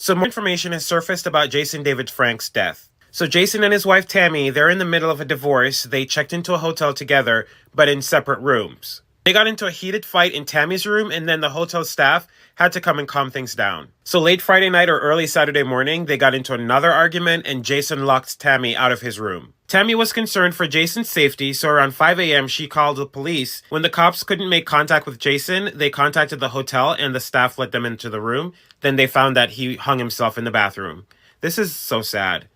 So more information has surfaced about Jason David Frank's death. So Jason and his wife Tammy, they're in the middle of a divorce. They checked into a hotel together, but in separate rooms. They got into a heated fight in Tammy's room, and then the hotel staff had to come and calm things down. So late Friday night or early Saturday morning, they got into another argument, and Jason locked Tammy out of his room. Tammy was concerned for Jason's safety, so around 5 a.m. she called the police. When the cops couldn't make contact with Jason, they contacted the hotel and the staff let them into the room. Then they found that he hung himself in the bathroom. This is so sad.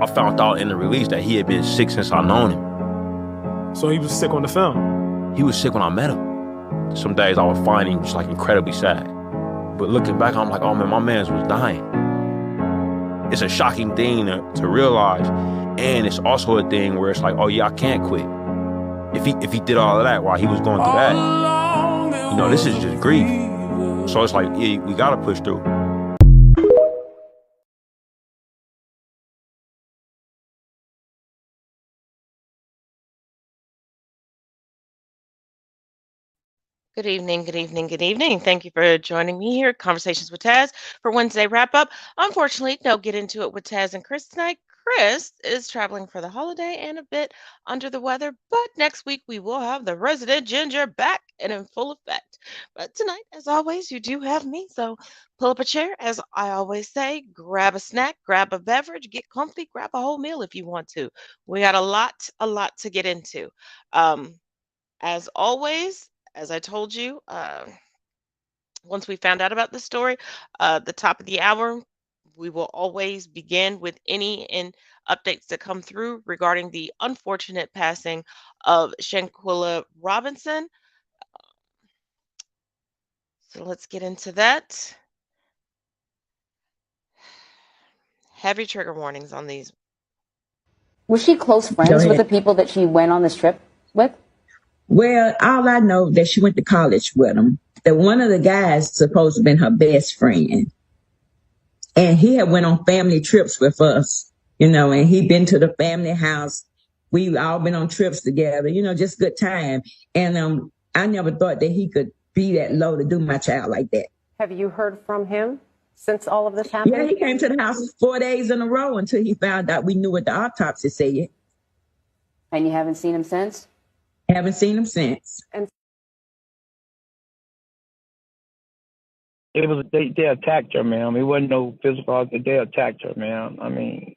I found out in the release that he had been sick since I known him. So he was sick on the film? He was sick when I met him. Some days I would find him just like incredibly sad. But looking back, I'm like, oh man, my man's was dying. It's a shocking thing to realize. And it's also a thing where it's like, oh yeah, I can't quit. If he did all of that while he was going through that, you know, this is just grief. So it's like, yeah, we gotta push through. Good evening, good evening, good evening. Thank you for joining me here at Conversations with Taz for Wednesday wrap up. Unfortunately, no get into it with Taz and Chris tonight. Chris is traveling for the holiday and a bit under the weather, but next week we will have the resident ginger back and in full effect. But tonight, as always, you do have me, so pull up a chair, as I always say, grab a snack, grab a beverage, get comfy, grab a whole meal if you want to. We got a lot to get into. As always, as I told you, once we found out about the story, the top of the hour, we will always begin with any updates that come through regarding the unfortunate passing of Shanquella Robinson. So let's get into that. Heavy trigger warnings on these. Was she close friends with the people that she went on this trip with? Well, all I know that she went to college with him. That one of the guys supposed to have been her best friend. And he had went on family trips with us, you know, and he'd been to the family house. We all been on trips together, you know, just good time. And I never thought that he could be that low to do my child like that. Have you heard from him since all of this happened? Yeah, he came to the house 4 days in a row until he found out we knew what the autopsy said. And you haven't seen him since? Haven't seen him since. And it was they attacked her, ma'am. It wasn't no physical. They attacked her, ma'am. I mean,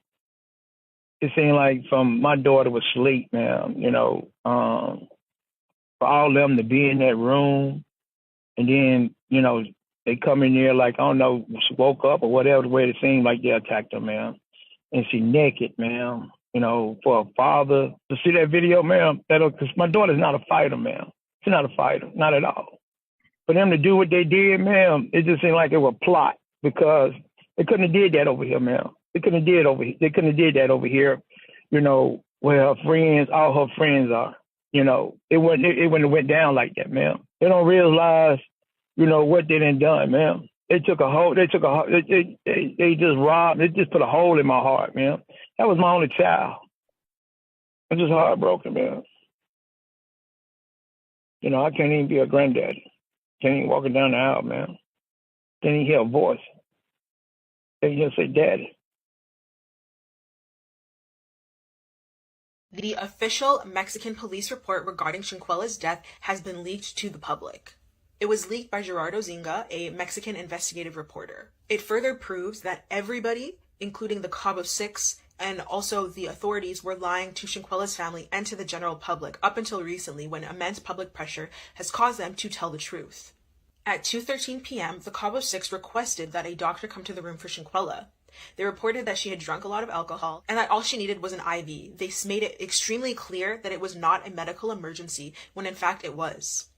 it seemed like from my daughter was asleep, ma'am. You know, for all of them to be in that room, and then you know they come in there like I don't know, woke up or whatever. The way it seemed like they attacked her, ma'am, and she naked, ma'am. You know, for a father to see that video, ma'am, because my daughter's not a fighter, ma'am. She's not a fighter, not at all. For them to do what they did, ma'am, it just seemed like it was a plot because they couldn't have did that over here, ma'am. They couldn't have did that over here, you know, where her friends, all her friends are. You know, it wouldn't have went down like that, man. They don't realize, you know, what they done done, man. They just robbed, they just put a hole in my heart, man. That was my only child. I'm just heartbroken, man. You know, I can't even be a granddaddy. Can't even walk down the aisle, man. Can't even hear a voice. They just say daddy. The official Mexican police report regarding Shanquella's death has been leaked to the public. It was leaked by Gerardo Zinga, a Mexican investigative reporter. It further proves that everybody, including the Cabo Six and also the authorities, were lying to Shanquella's family and to the general public up until recently, when immense public pressure has caused them to tell the truth. At 2:13 p.m., the Cabo Six requested that a doctor come to the room for Shanquella. They reported that she had drunk a lot of alcohol and that all she needed was an IV. They made it extremely clear that it was not a medical emergency, when in fact it was.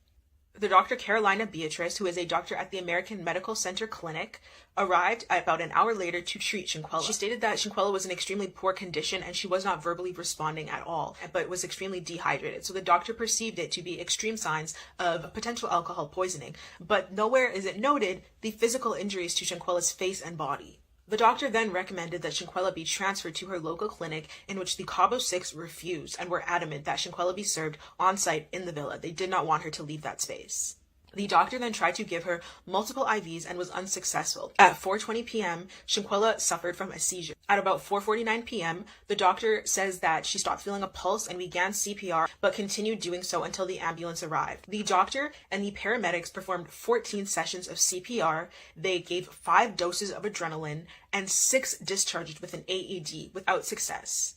The Dr. Carolina Beatrice, who is a doctor at the American Medical Center Clinic, arrived about an hour later to treat Shanquella. She stated that Shanquella was in extremely poor condition and she was not verbally responding at all, but was extremely dehydrated. So the doctor perceived it to be extreme signs of potential alcohol poisoning, but nowhere is it noted the physical injuries to Shanquella's face and body. The doctor then recommended that Shanquella be transferred to her local clinic, in which the Cabo Six refused and were adamant that Shanquella be served on site in the villa. They did not want her to leave that space. The doctor then tried to give her multiple IVs and was unsuccessful. At 4:20 p.m., Shanquella suffered from a seizure. At about 4:49 p.m., the doctor says that she stopped feeling a pulse and began CPR, but continued doing so until the ambulance arrived. The doctor and the paramedics performed 14 sessions of CPR. They gave 5 doses of adrenaline and 6 discharges with an AED without success.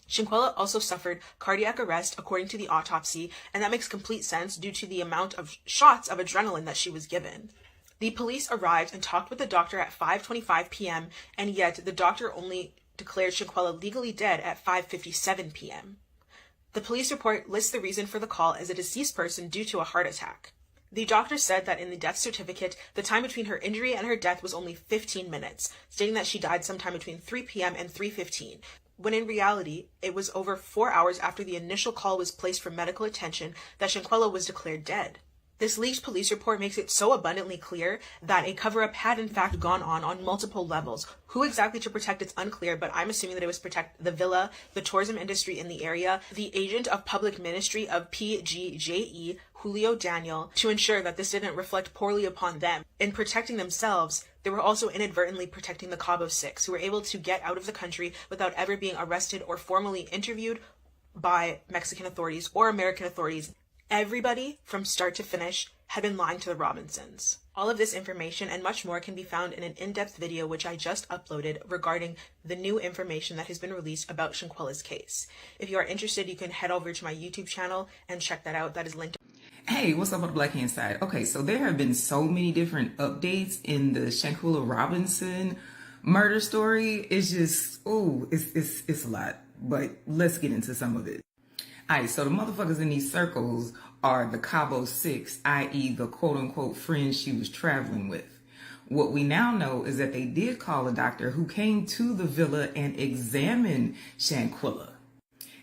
Shanquella also suffered cardiac arrest according to the autopsy, and that makes complete sense due to the amount of shots of adrenaline that she was given. The police arrived and talked with the doctor at 5:25 p.m., and yet the doctor only declared Shanquella legally dead at 5:57 p.m. The police report lists the reason for the call as a deceased person due to a heart attack. The doctor said that in the death certificate, the time between her injury and her death was only 15 minutes, stating that she died sometime between 3 p.m. and 3:15. When in reality, it was over 4 hours after the initial call was placed for medical attention that Shanquella was declared dead. This leaked police report makes it so abundantly clear that a cover-up had in fact gone on multiple levels. Who exactly to protect, it's unclear, but I'm assuming that it was protect the villa, the tourism industry in the area, the agent of public ministry of PGJE, Julio Daniel, to ensure that this didn't reflect poorly upon them. In protecting themselves, they were also inadvertently protecting the Cabo Six, who were able to get out of the country without ever being arrested or formally interviewed by Mexican authorities or American authorities. Everybody, from start to finish, had been lying to the Robinsons. All of this information and much more can be found in an in-depth video which I just uploaded regarding the new information that has been released about Shanquella's case. If you are interested, you can head over to my YouTube channel and check that out. That is linked. Hey, what's up on the Black Hand side? Okay, so there have been so many different updates in the Shanquella Robinson murder story. It's just, ooh, it's a lot. But let's get into some of it. Alright, so the motherfuckers in these circles are the Cabo Six, i.e. the quote-unquote friends she was traveling with. What we now know is that they did call a doctor who came to the villa and examined Shanquella.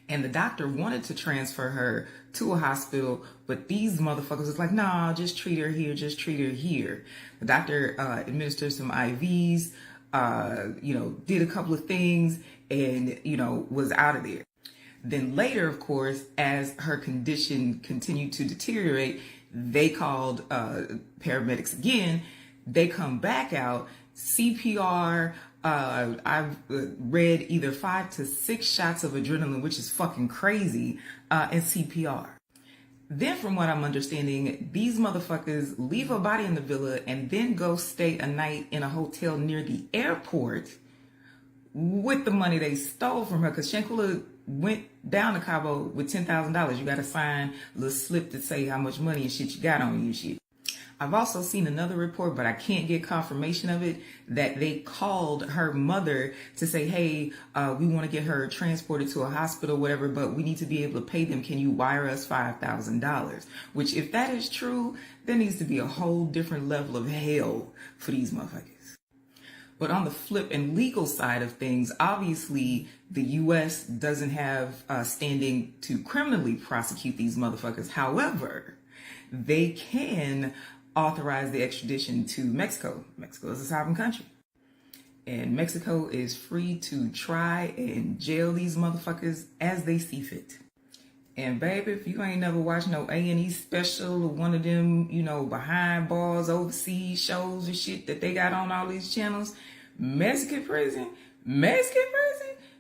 And the doctor wanted to transfer her to a hospital, but these motherfuckers was like, nah, just treat her here, just treat her here. The doctor administered some IVs, did a couple of things and, was out of there. Then later, of course, as her condition continued to deteriorate, they called paramedics again. They come back out, CPR. I've read either 5 to 6 shots of adrenaline, which is fucking crazy, and CPR. Then from what I'm understanding, these motherfuckers leave her body in the villa and then go stay a night in a hotel near the airport with the money they stole from her, because Shanquella went down to Cabo with $10,000. You got to sign a little slip to say how much money and shit you got on you and shit. I've also seen another report, but I can't get confirmation of it, that they called her mother to say, hey, we want to get her transported to a hospital, whatever, but we need to be able to pay them. Can you wire us $5,000? Which, if that is true, there needs to be a whole different level of hell for these motherfuckers. But on the flip and legal side of things, obviously the U.S. doesn't have standing to criminally prosecute these motherfuckers. However, they can authorize the extradition to Mexico. Mexico is a sovereign country. And Mexico is free to try and jail these motherfuckers as they see fit. And baby, if you ain't never watched no A&E special or one of them, behind bars overseas shows and shit that they got on all these channels, Mexican prison,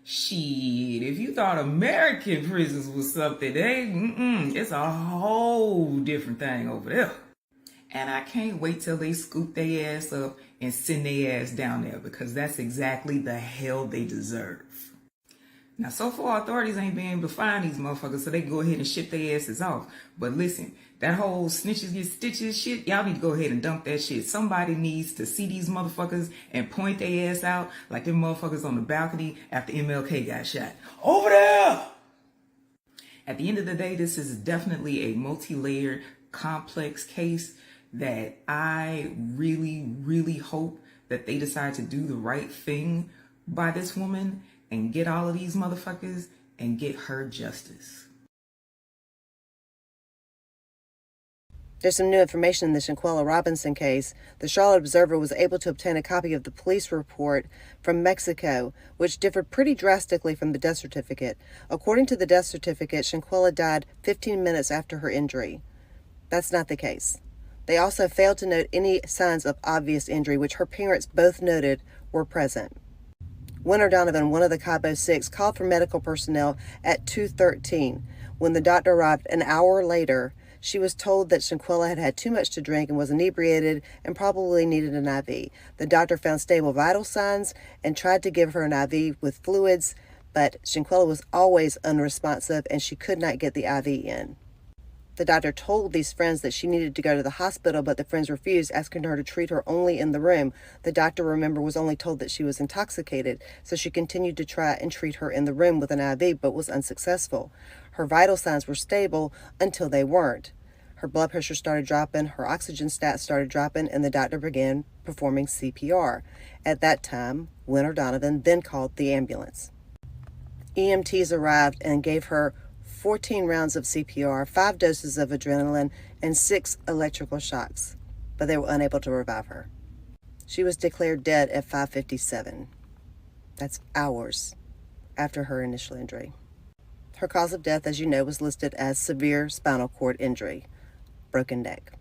shit, if you thought American prisons was something, it's a whole different thing over there. And I can't wait till they scoop their ass up and send their ass down there, because that's exactly the hell they deserve. Now, so far, authorities ain't been able to find these motherfuckers, so they can go ahead and ship their asses off. But listen, that whole snitches get stitches shit, y'all need to go ahead and dump that shit. Somebody needs to see these motherfuckers and point their ass out like them motherfuckers on the balcony after MLK got shot. Over there! At the end of the day, this is definitely a multi-layered, complex case that I really, really hope that they decide to do the right thing by this woman and get all of these motherfuckers and get her justice. There's some new information in the Shanquella Robinson case. The Charlotte Observer was able to obtain a copy of the police report from Mexico, which differed pretty drastically from the death certificate. According to the death certificate, Shanquella died 15 minutes after her injury. That's not the case. They also failed to note any signs of obvious injury, which her parents both noted were present. Winter Donovan, one of the Cabo Six, called for medical personnel at 2:13. When the doctor arrived an hour later, she was told that Shanquella had had too much to drink and was inebriated and probably needed an IV. The doctor found stable vital signs and tried to give her an IV with fluids, but Shanquella was always unresponsive and she could not get the IV in. The doctor told these friends that she needed to go to the hospital, but the friends refused, asking her to treat her only in the room. The doctor, remember, was only told that she was intoxicated, so she continued to try and treat her in the room with an IV, but was unsuccessful. Her vital signs were stable until they weren't. Her blood pressure started dropping, her oxygen stats started dropping, and the doctor began performing CPR. At that time, Winter Donovan then called the ambulance. EMTs arrived and gave her 14 rounds of CPR, 5 doses of adrenaline, and 6 electrical shocks, but they were unable to revive her. She was declared dead at 5:57. That's hours after her initial injury. Her cause of death, as you know, was listed as severe spinal cord injury, broken neck.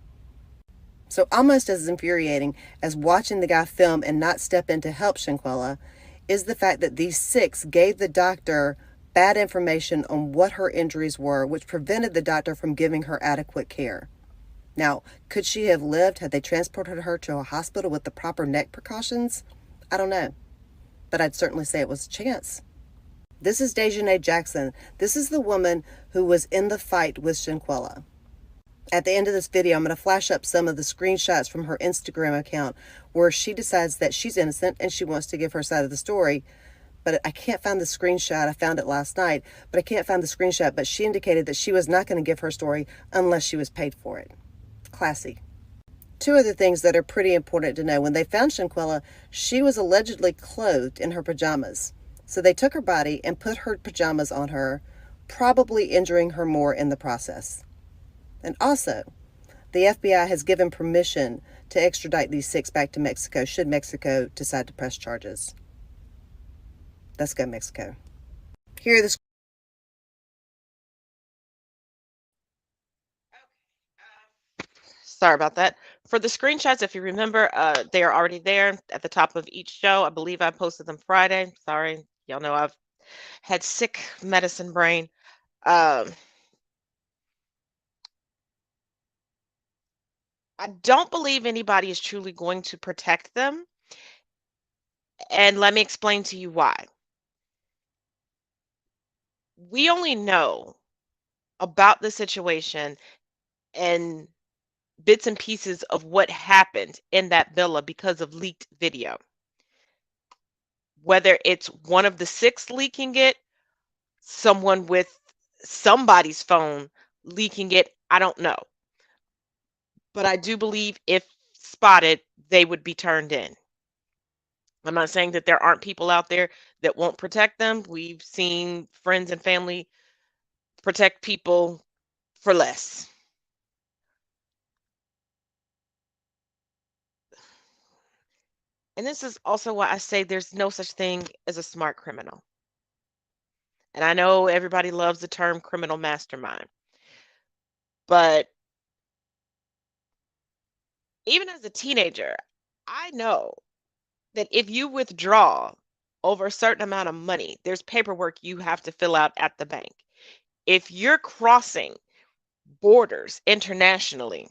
So almost as infuriating as watching the guy film and not step in to help Shanquella is the fact that these 6 gave the doctor bad information on what her injuries were, which prevented the doctor from giving her adequate care. Now, could she have lived had they transported her to a hospital with the proper neck precautions? I don't know, but I'd certainly say it was a chance. This is Dejanay Jackson. This is the woman who was in the fight with Shanquella. At the end of this video, I'm going to flash up some of the screenshots from her Instagram account where she decides that she's innocent and she wants to give her side of the story. But I can't find the screenshot. I found it last night, but I can't find the screenshot. But she indicated that she was not going to give her story unless she was paid for it. Classy. 2 other things that are pretty important to know. When they found Shanquella, she was allegedly clothed in her pajamas. So they took her body and put her pajamas on her, probably injuring her more in the process. And also, the FBI has given permission to extradite these 6 back to Mexico should Mexico decide to press charges. Let's go, Mexico. Here are the Sorry about that. For the screenshots, if you remember, they are already there at the top of each show. I believe I posted them Friday. Sorry. Y'all know I've had sick medicine brain. I don't believe anybody is truly going to protect them. And let me explain to you why. We only know about the situation and bits and pieces of what happened in that villa because of leaked video. Whether it's one of the 6 leaking it, someone with somebody's phone leaking it, I don't know. But I do believe if spotted, they would be turned in. I'm not saying that there aren't people out there that won't protect them. We've seen friends and family protect people for less. And this is also why I say there's no such thing as a smart criminal. And I know everybody loves the term criminal mastermind, but even as a teenager, I know that if you withdraw over a certain amount of money, there's paperwork you have to fill out at the bank. If you're crossing borders internationally,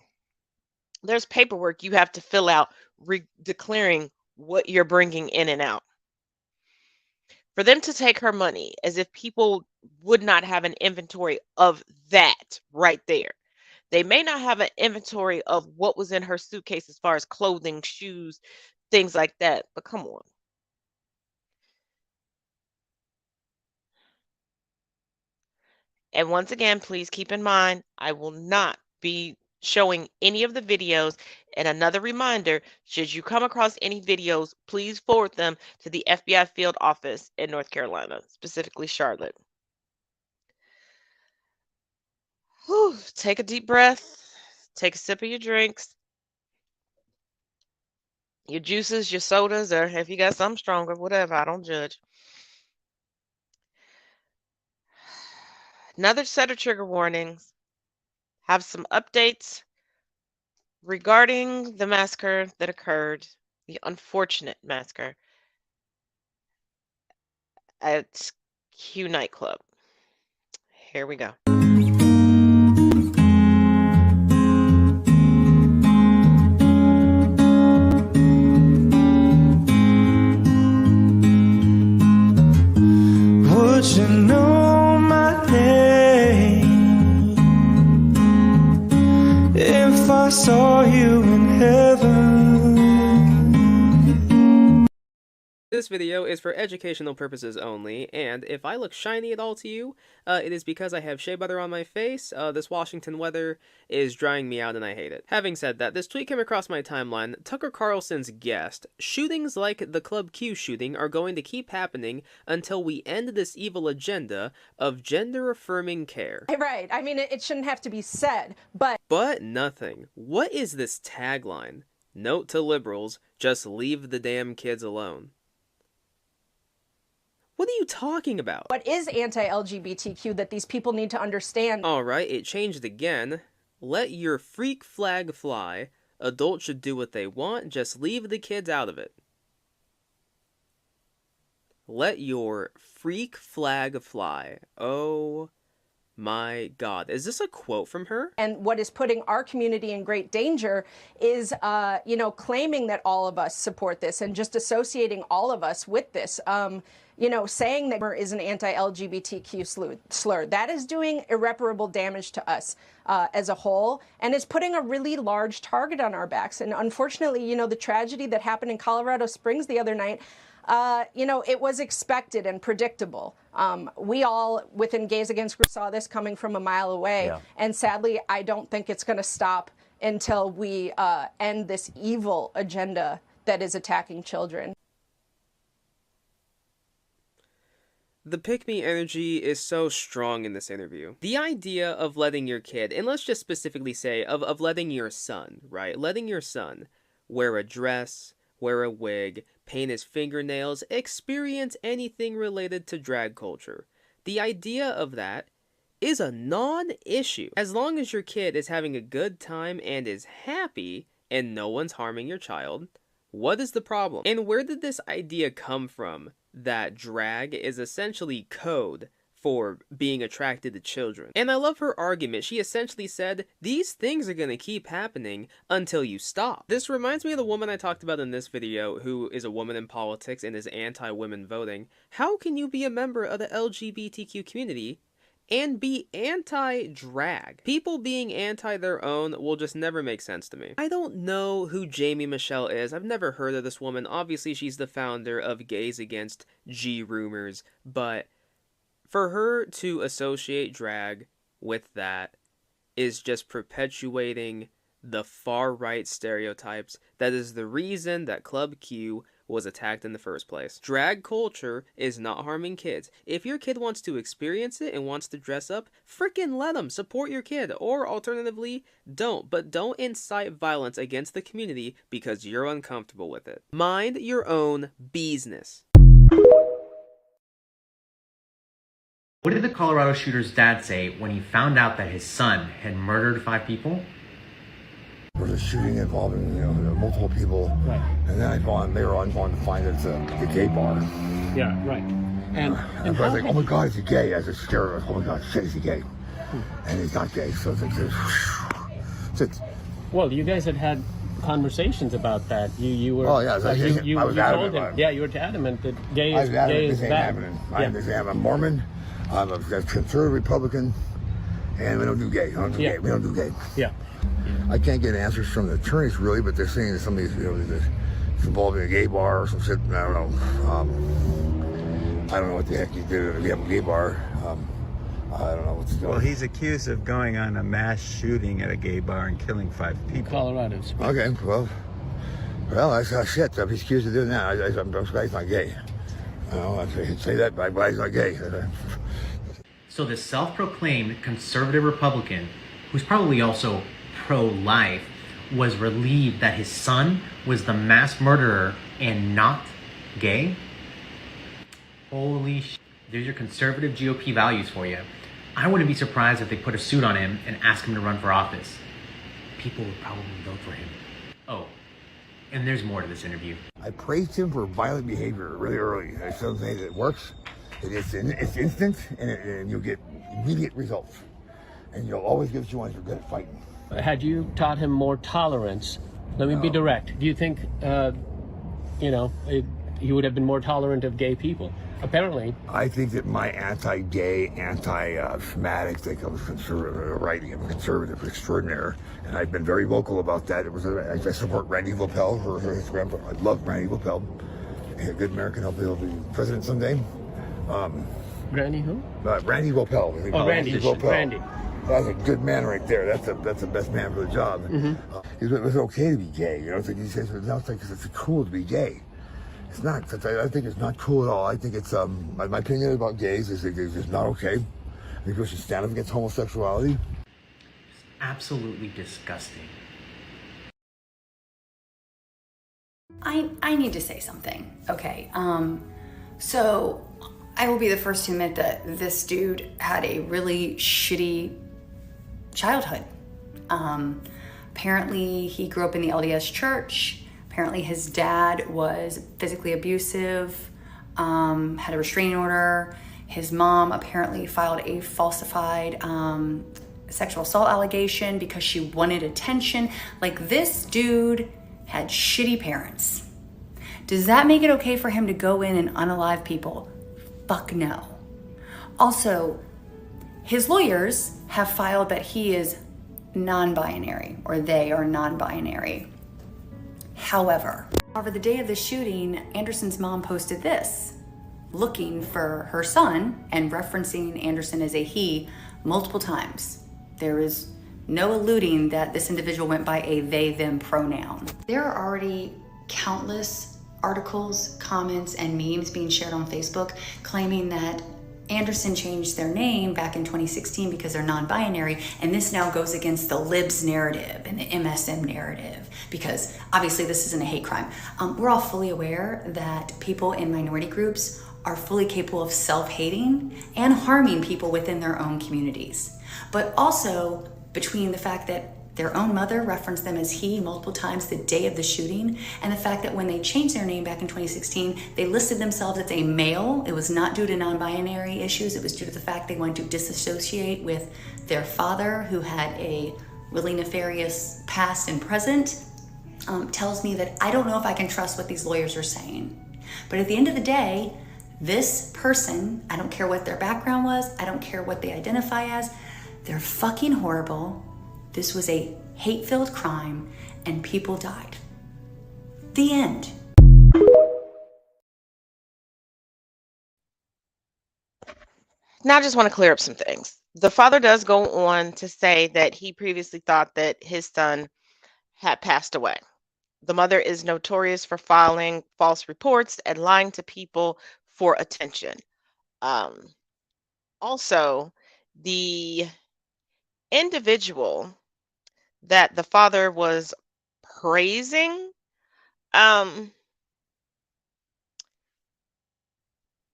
there's paperwork you have to fill out declaring what you're bringing in and out. For them to take her money as if people would not have an inventory of that right there. They may not have an inventory of what was in her suitcase as far as clothing, shoes, things like that, but come on. And once again, please keep in mind, I will not be showing any of the videos. And another reminder, should you come across any videos, please forward them to the FBI field office in North Carolina, specifically Charlotte. Whew, take a deep breath, take a sip of your drinks, your juices, your sodas, or if you got something stronger, whatever, I don't judge. Another set of trigger warnings. Have some updates regarding the massacre that occurred, the unfortunate massacre at Q nightclub. Here we go. Would you know my name if I saw you in heaven? This video is for educational purposes only, and if I look shiny at all to you, it is because I have shea butter on my face. This Washington weather is drying me out and I hate it. Having said that, this tweet came across my timeline. Tucker Carlson's guest, shootings like the Club Q shooting are going to keep happening until we end this evil agenda of gender-affirming care. Right. I mean, it shouldn't have to be said, but... But nothing. What is this tagline? Note to liberals, just leave the damn kids alone. What are you talking about? What is anti-LGBTQ that these people need to understand? Alright, it changed again. Let your freak flag fly. Adults should do what they want, just leave the kids out of it. Let your freak flag fly. Oh my God. Is this a quote from her? And what is putting our community in great danger is, claiming that all of us support this and just associating all of us with this. Saying that is an anti-LGBTQ slur. That is doing irreparable damage to us as a whole, and is putting a really large target on our backs. And unfortunately, the tragedy that happened in Colorado Springs the other night, it was expected and predictable. We all, within Gays Against Group, saw this coming from a mile away. Yeah. And sadly, I don't think it's going to stop until we end this evil agenda that is attacking children. The pick-me energy is so strong in this interview. The idea of letting your kid, and let's just specifically say of letting your son, right? Letting your son wear a dress, wear a wig, paint his fingernails, experience anything related to drag culture. The idea of that is a non-issue. As long as your kid is having a good time and is happy, and no one's harming your child, what is the problem? And where did this idea come from that drag is essentially code for being attracted to children? And I love her argument. She essentially said, these things are gonna keep happening until you stop. This reminds me of the woman I talked about in this video who is a woman in politics and is anti-women voting. How can you be a member of the LGBTQ community and be anti-drag? People being anti their own will just never make sense to me. I don't know who Jamie Michelle is. I've never heard of this woman. Obviously, she's the founder of Gays Against G Rumors, but for her to associate drag with that is just perpetuating the far-right stereotypes. That is the reason that Club Q was attacked in the first place. Drag culture is not harming kids. If your kid wants to experience it and wants to dress up, freaking let them. Support your kid. Or alternatively, don't. But don't incite violence against the community because you're uncomfortable with it. Mind your own business. What did the Colorado shooter's dad say when he found out that his son had murdered 5 people? There was a shooting involving, multiple people, right? And then I found later on to find it's a gay bar. Yeah, right. And I was like, oh my God, is he gay? As a scared, oh my God, shit, is he gay? And he's not gay, so it's well, you guys had conversations about that. You were. Oh yeah, you told him. Yeah, you were adamant that gay is bad. I'm a Mormon. I'm a conservative Republican, and we don't do gay. We don't do gay. Yeah. I can't get answers from the attorneys really, but they're saying that some of these, it's involving a gay bar or some shit. I don't know. I don't know what the heck he did. If you have a gay bar, I don't know what's going on. Well, he's accused of going on a mass shooting at a gay bar and killing 5 people. Colorado. Okay, well, that's shit. If he's accused of doing that, I'm surprised he's not gay. I'd say that, but he's not gay. So the self-proclaimed conservative Republican, who's probably also pro-life, was relieved that his son was the mass murderer and not gay? Holy shit. There's your conservative GOP values for you. I wouldn't be surprised if they put a suit on him and asked him to run for office. People would probably vote for him. Oh, and there's more to this interview. I praised him for violent behavior really early. I still say that it works. It's instant, and you'll get immediate results. And you'll always get what you want if you're good at fighting. Had you taught him more tolerance, let me be direct. Do you think, he would have been more tolerant of gay people? Apparently. I think that my anti-gay, anti-Semitic, think I was conservative writing. I'm a conservative extraordinaire, and I've been very vocal about that. I support Randy Vopel, her grandpa. I love Randy Vopel. A good American, he'll be president someday. Randy who? Randy Vopel. Oh, Randy. Randy. That's a good man right there. That's the best man for the job. Mm-hmm. It was okay to be gay. It's like he says, it's cool to be gay. It's not. I think it's not cool at all. I think it's my opinion about gays is it's just not okay. I think we should stand up against homosexuality. It's absolutely disgusting. I need to say something. Okay. So I will be the first to admit that this dude had a really shitty childhood. Apparently he grew up in the LDS church. Apparently his dad was physically abusive, had a restraining order. His mom apparently filed a falsified sexual assault allegation because she wanted attention. Like, this dude had shitty parents. Does that make it okay for him to go in and unalive people? Fuck no. Also, his lawyers have filed that he is non-binary, or they are non-binary. However, the day of the shooting, Anderson's mom posted this, looking for her son and referencing Anderson as a he multiple times. There is no alluding that this individual went by a they, them pronoun. There are already countless articles, comments, and memes being shared on Facebook claiming that Anderson changed their name back in 2016 because they're non-binary, and this now goes against the libs narrative and the MSM narrative, because obviously this isn't a hate crime. We're all fully aware that people in minority groups are fully capable of self-hating and harming people within their own communities. But also, between the fact that their own mother referenced them as he multiple times the day of the shooting, and the fact that when they changed their name back in 2016, they listed themselves as a male. It was not due to non-binary issues. It was due to the fact they wanted to disassociate with their father, who had a really nefarious past and present, tells me that I don't know if I can trust what these lawyers are saying. But at the end of the day, this person, I don't care what their background was, I don't care what they identify as, they're fucking horrible. This was a hate-filled crime, and people died. The end. Now I just want to clear up some things. The father does go on to say that he previously thought that his son had passed away. The mother is notorious for filing false reports and lying to people for attention. Also, the individual that the father was praising in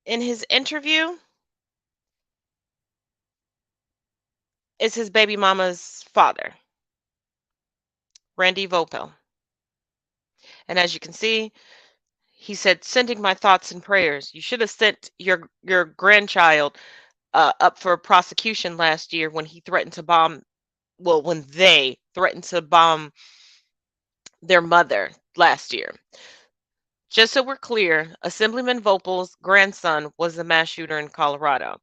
his interview is his baby mama's father, Randy Vopel. And as you can see, he said, sending my thoughts and prayers. You should have sent your grandchild up for prosecution last year when he threatened to bomb, well, when they threatened to bomb their mother last year. Just so we're clear, Assemblyman Vopel's grandson was the mass shooter in Colorado.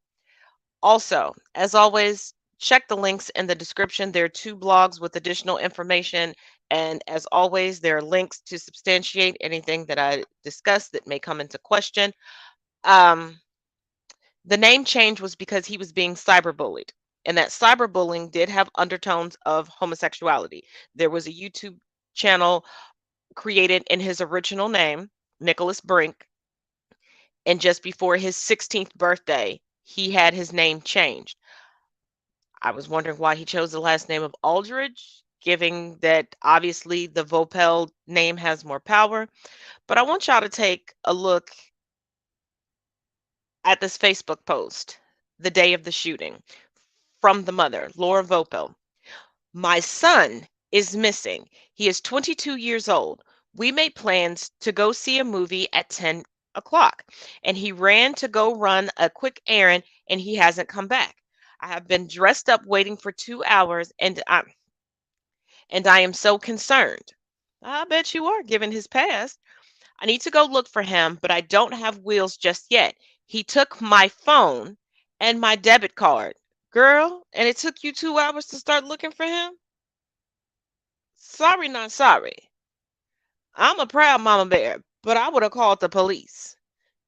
Also, as always, check the links in the description. There are 2 blogs with additional information. And as always, there are links to substantiate anything that I discussed that may come into question. The name change was because he was being cyberbullied. And that cyberbullying did have undertones of homosexuality. There was a YouTube channel created in his original name, Nicholas Brink. And just before his 16th birthday, he had his name changed. I was wondering why he chose the last name of Aldridge, given that obviously the Vopel name has more power. But I want y'all to take a look at this Facebook post, the day of the shooting, from the mother, Laura Vopel. My son is missing. He is 22 years old. We made plans to go see a movie at 10 o'clock, and he ran to go run a quick errand, and he hasn't come back. I have been dressed up waiting for 2 hours, and I am so concerned. I bet you are, given his past. I need to go look for him, but I don't have wheels just yet. He took my phone and my debit card. Girl, and it took you 2 hours to start looking for him? Sorry, not sorry. I'm a proud mama bear, but I would have called the police.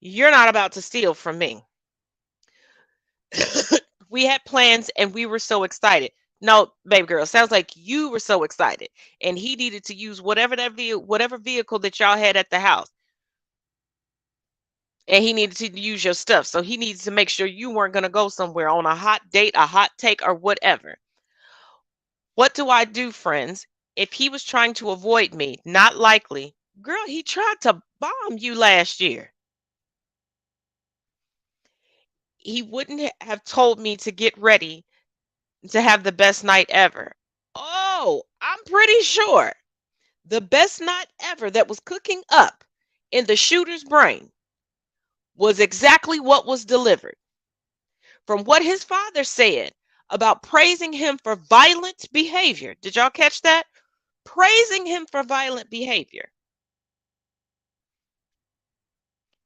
You're not about to steal from me. We had plans and we were so excited. No, baby girl, sounds like you were so excited and he needed to use whatever vehicle that y'all had at the house. And he needed to use your stuff. So he needs to make sure you weren't going to go somewhere on a hot date, a hot take, or whatever. What do I do, friends? If he was trying to avoid me, not likely. Girl, he tried to bomb you last year. He wouldn't have told me to get ready to have the best night ever. Oh, I'm pretty sure the best night ever that was cooking up in the shooter's brain was exactly what was delivered. From what his father said about praising him for violent behavior. Did y'all catch that? Praising him for violent behavior.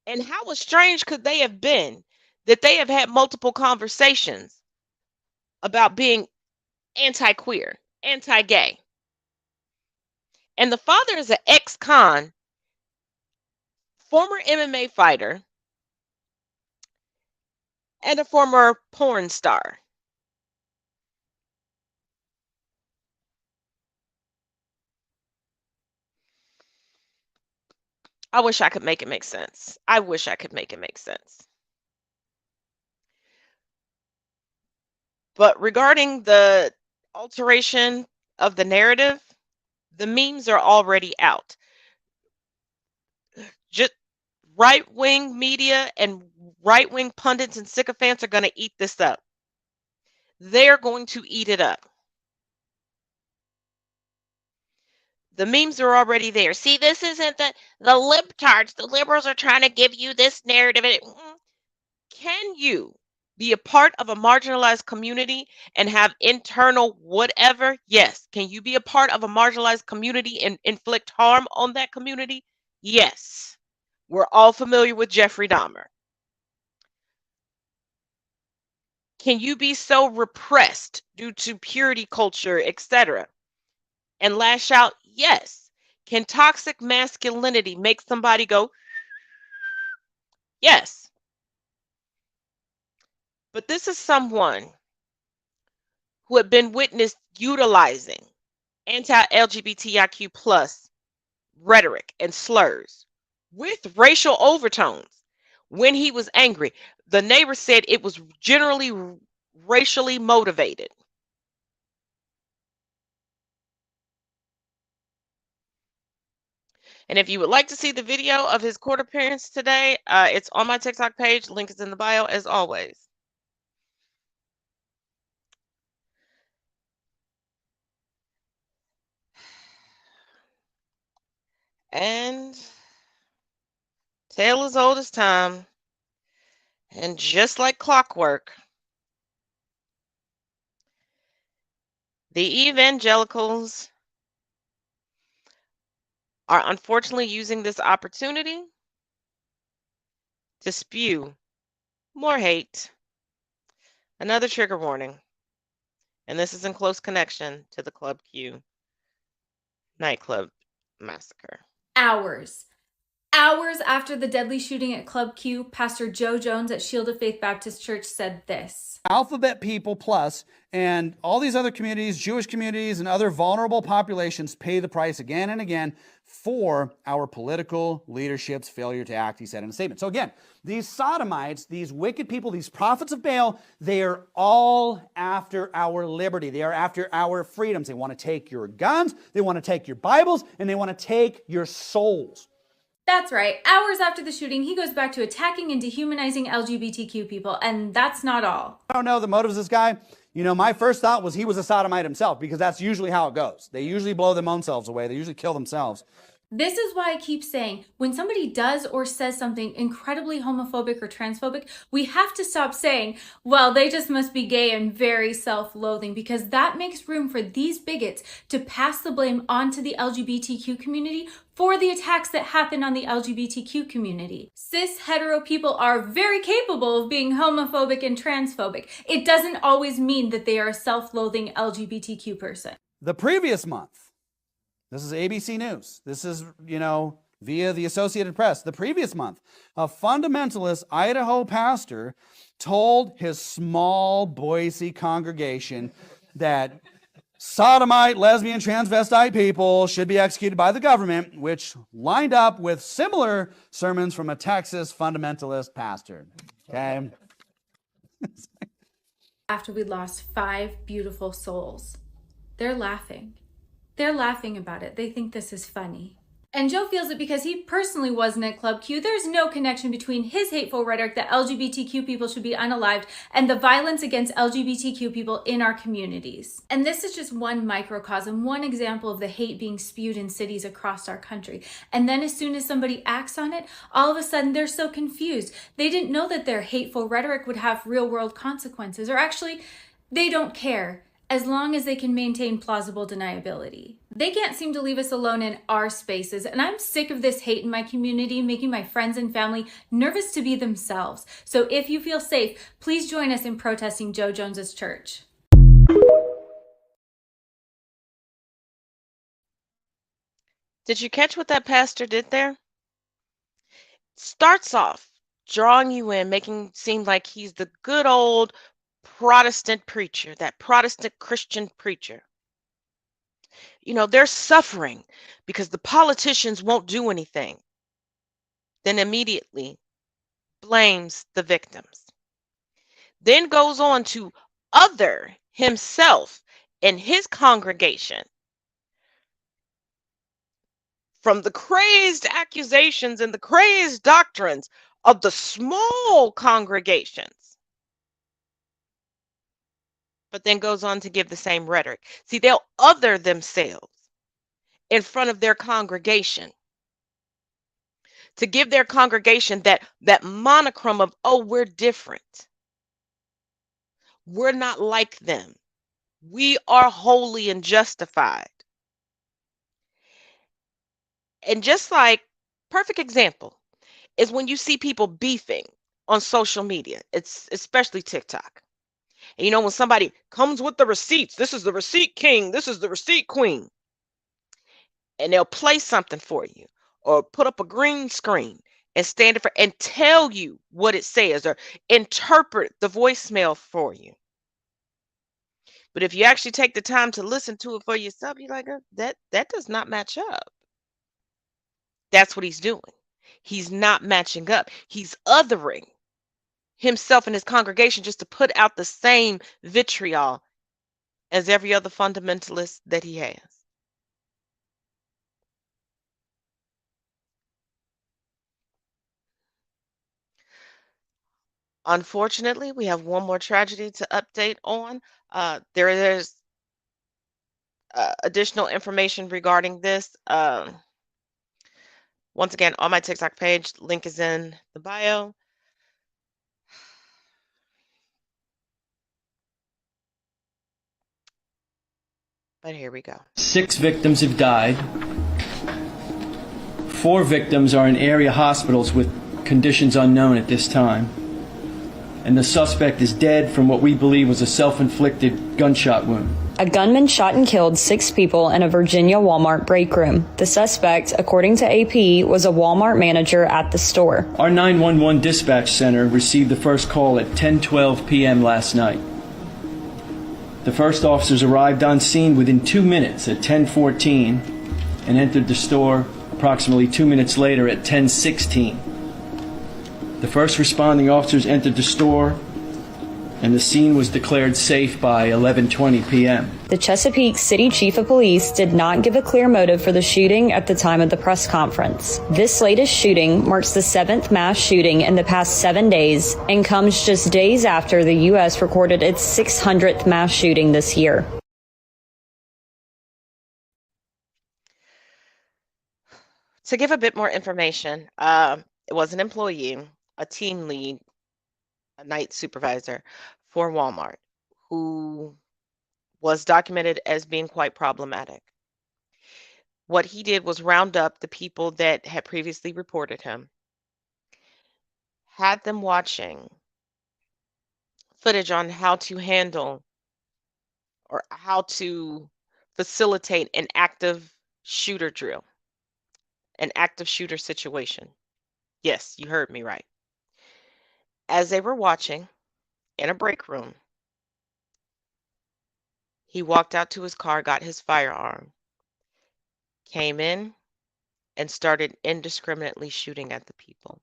And how strange could they have been that they have had multiple conversations about being anti-queer, anti-gay. And the father is an ex-con, former MMA fighter, and a former porn star. I wish I could make it make sense. I wish I could make it make sense. But regarding the alteration of the narrative, the memes are already out. Just right-wing media and right-wing pundits and sycophants are going to eat this up. They're going to eat it up. The memes are already there. See, this isn't the libtards. The liberals are trying to give you this narrative. Can you be a part of a marginalized community and have internal whatever? Yes. Can you be a part of a marginalized community and inflict harm on that community? Yes. We're all familiar with Jeffrey Dahmer. Can you be so repressed due to purity culture, etc., and lash out? Yes. Can toxic masculinity make somebody go? Yes. But this is someone who had been witnessed utilizing anti-LGBTIQ plus rhetoric and slurs with racial overtones when he was angry. The neighbor said it was generally racially motivated. And if you would like to see the video of his court appearance today, it's on my TikTok page. Link is in the bio as always. And tale as old as time. And just like clockwork, the evangelicals are unfortunately using this opportunity to spew more hate. Another trigger warning. And this is in close connection to the Club Q nightclub massacre. Hours after the deadly shooting at Club Q, Pastor Joe Jones at Shield of Faith Baptist Church said this. Alphabet People Plus and all these other communities, Jewish communities and other vulnerable populations pay the price again and again for our political leadership's failure to act, he said in a statement. So again, these sodomites, these wicked people, these prophets of Baal, they are all after our liberty. They are after our freedoms. They want to take your guns, they want to take your Bibles, and they want to take your souls. That's right. Hours after the shooting, he goes back to attacking and dehumanizing LGBTQ people, and that's not all. I don't know the motives of this guy. You know, my first thought was he was a sodomite himself, because that's usually how it goes. They usually blow their own selves away. They usually kill themselves. This is why I keep saying, when somebody does or says something incredibly homophobic or transphobic, we have to stop saying, well, they just must be gay and very self-loathing, because that makes room for these bigots to pass the blame onto the LGBTQ community for the attacks that happen on the LGBTQ community. Cis hetero people are very capable of being homophobic and transphobic. It doesn't always mean that they are a self-loathing LGBTQ person. The previous month, this is ABC News. This is, via the Associated Press. The previous month, a fundamentalist Idaho pastor told his small Boise congregation that sodomite, lesbian, transvestite people should be executed by the government, which lined up with similar sermons from a Texas fundamentalist pastor. Okay? After we lost 5 beautiful souls, they're laughing. They're laughing about it. They think this is funny. And Joe feels that because he personally wasn't at Club Q, there's no connection between his hateful rhetoric that LGBTQ people should be unalived and the violence against LGBTQ people in our communities. And this is just one microcosm, one example of the hate being spewed in cities across our country. And then as soon as somebody acts on it, all of a sudden they're so confused. They didn't know that their hateful rhetoric would have real world consequences, or actually, they don't care, as long as they can maintain plausible deniability. They can't seem to leave us alone in our spaces, and I'm sick of this hate in my community, making my friends and family nervous to be themselves. So if you feel safe, please join us in protesting Joe Jones's church. Did you catch what that pastor did there? Starts off drawing you in, making it seem like he's the good old Protestant preacher, that Protestant Christian preacher. They're suffering because the politicians won't do anything. Then immediately blames the victims. Then goes on to other himself and his congregation from the crazed accusations and the crazed doctrines of the small congregations. But then goes on to give the same rhetoric. See, they'll other themselves in front of their congregation to give their congregation that monochrome of, oh, we're different. We're not like them. We are holy and justified. And just like, perfect example is when you see people beefing on social media, it's especially TikTok. And when somebody comes with the receipts, this is the receipt king, this is the receipt queen, and they'll play something for you or put up a green screen and stand it for and tell you what it says or interpret the voicemail for you. But if you actually take the time to listen to it for yourself, you're like, that does not match up. That's what he's doing. He's not matching up. He's othering himself and his congregation just to put out the same vitriol as every other fundamentalist that he has. Unfortunately, we have one more tragedy to update on. There's additional information regarding this. Once again, on my TikTok page, link is in the bio. But here we go. 6 victims have died. 4 victims are in area hospitals with conditions unknown at this time. And the suspect is dead from what we believe was a self-inflicted gunshot wound. A gunman shot and killed 6 people in a Virginia Walmart break room. The suspect, according to AP, was a Walmart manager at the store. Our 911 dispatch center received the first call at 10:12 p.m. last night. The first officers arrived on scene within 2 minutes at 10:14 and entered the store approximately 2 minutes later at 10:16. The first responding officers entered the store and the scene was declared safe by 11:20 p.m. The Chesapeake City Chief of Police did not give a clear motive for the shooting at the time of the press conference. This latest shooting marks the 7th mass shooting in the past 7 days and comes just days after the U.S. recorded its 600th mass shooting this year. To give a bit more information, it was an employee, a team lead, a night supervisor for Walmart, who was documented as being quite problematic. What he did was round up the people that had previously reported him, had them watching footage on how to handle or how to facilitate an active shooter drill, an active shooter situation. Yes, you heard me right. As they were watching in a break room, he walked out to his car, got his firearm, came in, and started indiscriminately shooting at the people.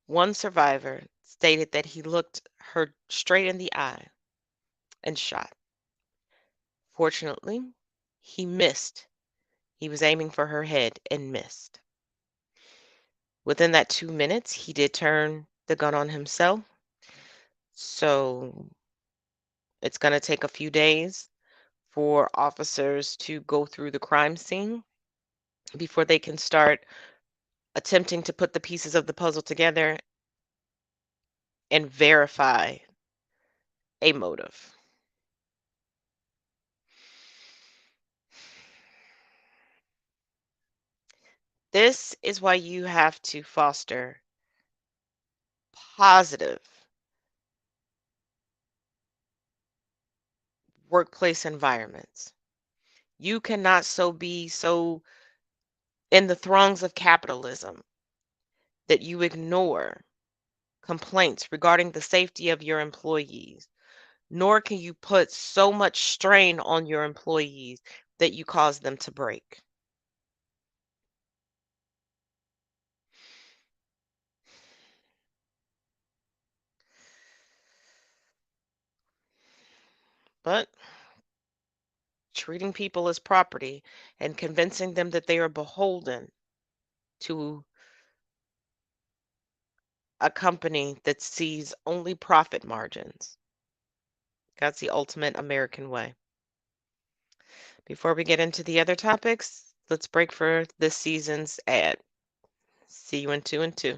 One survivor stated that he looked her straight in the eye and shot. Fortunately, he missed. He was aiming for her head and missed. Within that 2 minutes, he did turn the gun on himself. So it's going to take a few days for officers to go through the crime scene before they can start attempting to put the pieces of the puzzle together and verify a motive. This is why you have to foster positive workplace environments. You cannot be so in the throngs of capitalism that you ignore complaints regarding the safety of your employees, nor can you put so much strain on your employees that you cause them to break. But treating people as property and convincing them that they are beholden to a company that sees only profit margins. That's the ultimate American way. Before we get into the other topics, let's break for this season's ad. See you in 2 and 2.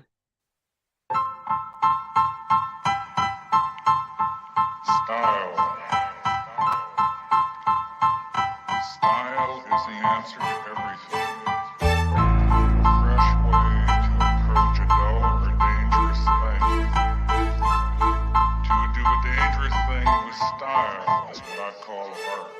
Style. Style is the answer to everything. A fresh way to approach a dull or dangerous thing. To do a dangerous thing with style is what I call art.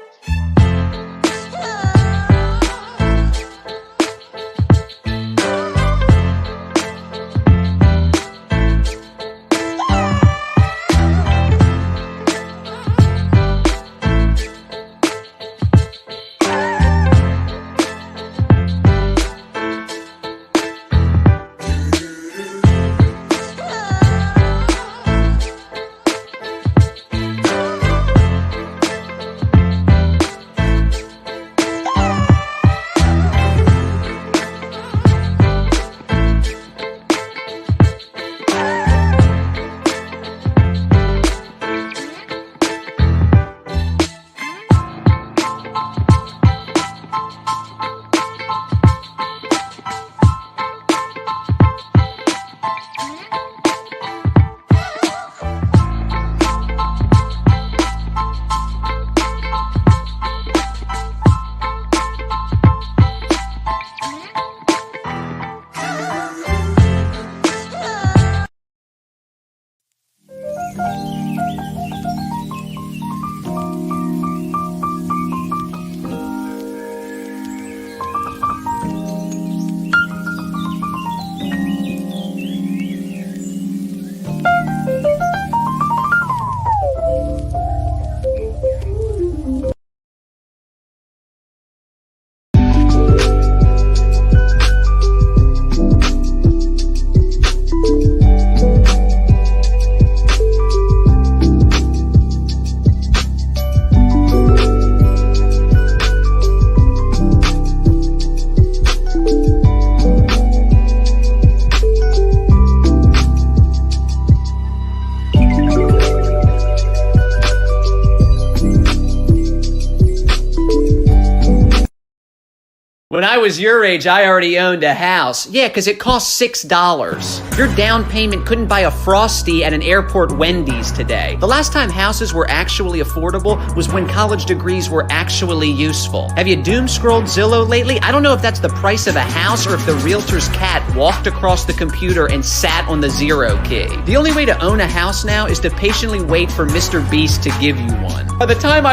When I was your age, I already owned a house. Yeah, because it cost $6. Your down payment couldn't buy a Frosty at an airport Wendy's today. The last time houses were actually affordable was when college degrees were actually useful. Have you doom scrolled Zillow lately? I don't know if that's the price of a house or if the realtor's cat walked across the computer and sat on the zero key. The only way to own a house now is to patiently wait for Mr. Beast to give you one. By the time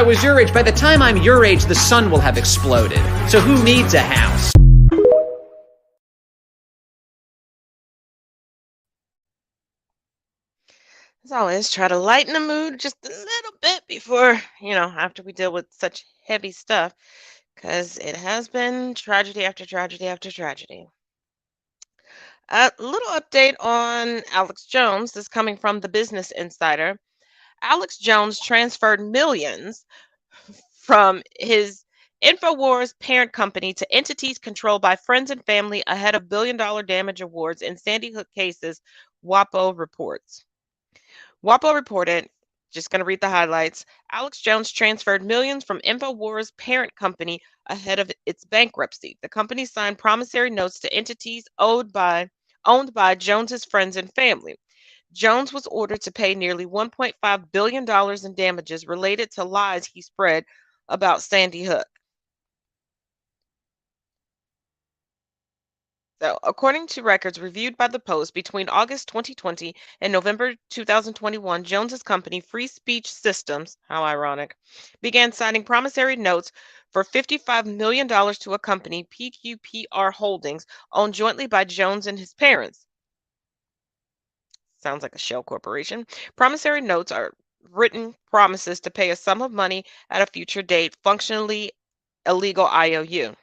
I'm your age, the sun will have exploded. So who needs a house? As always, try to lighten the mood just a little bit before, after we deal with such heavy stuff, because it has been tragedy after tragedy after tragedy. A little update on Alex Jones. This coming from the Business Insider. Alex Jones transferred millions from his InfoWars parent company to entities controlled by friends and family ahead of billion-dollar damage awards in Sandy Hook cases, WAPO reports. WAPO reported, just going to read the highlights, Alex Jones transferred millions from InfoWars parent company ahead of its bankruptcy. The company signed promissory notes to entities owned by Jones's friends and family. Jones was ordered to pay nearly $1.5 billion in damages related to lies he spread about Sandy Hook. So, according to records reviewed by the Post, between August 2020 and November 2021, Jones's company, Free Speech Systems, how ironic, began signing promissory notes for $55 million to a company, PQPR Holdings, owned jointly by Jones and his parents. Sounds like a shell corporation. Promissory notes are written promises to pay a sum of money at a future date, functionally a legal IOU.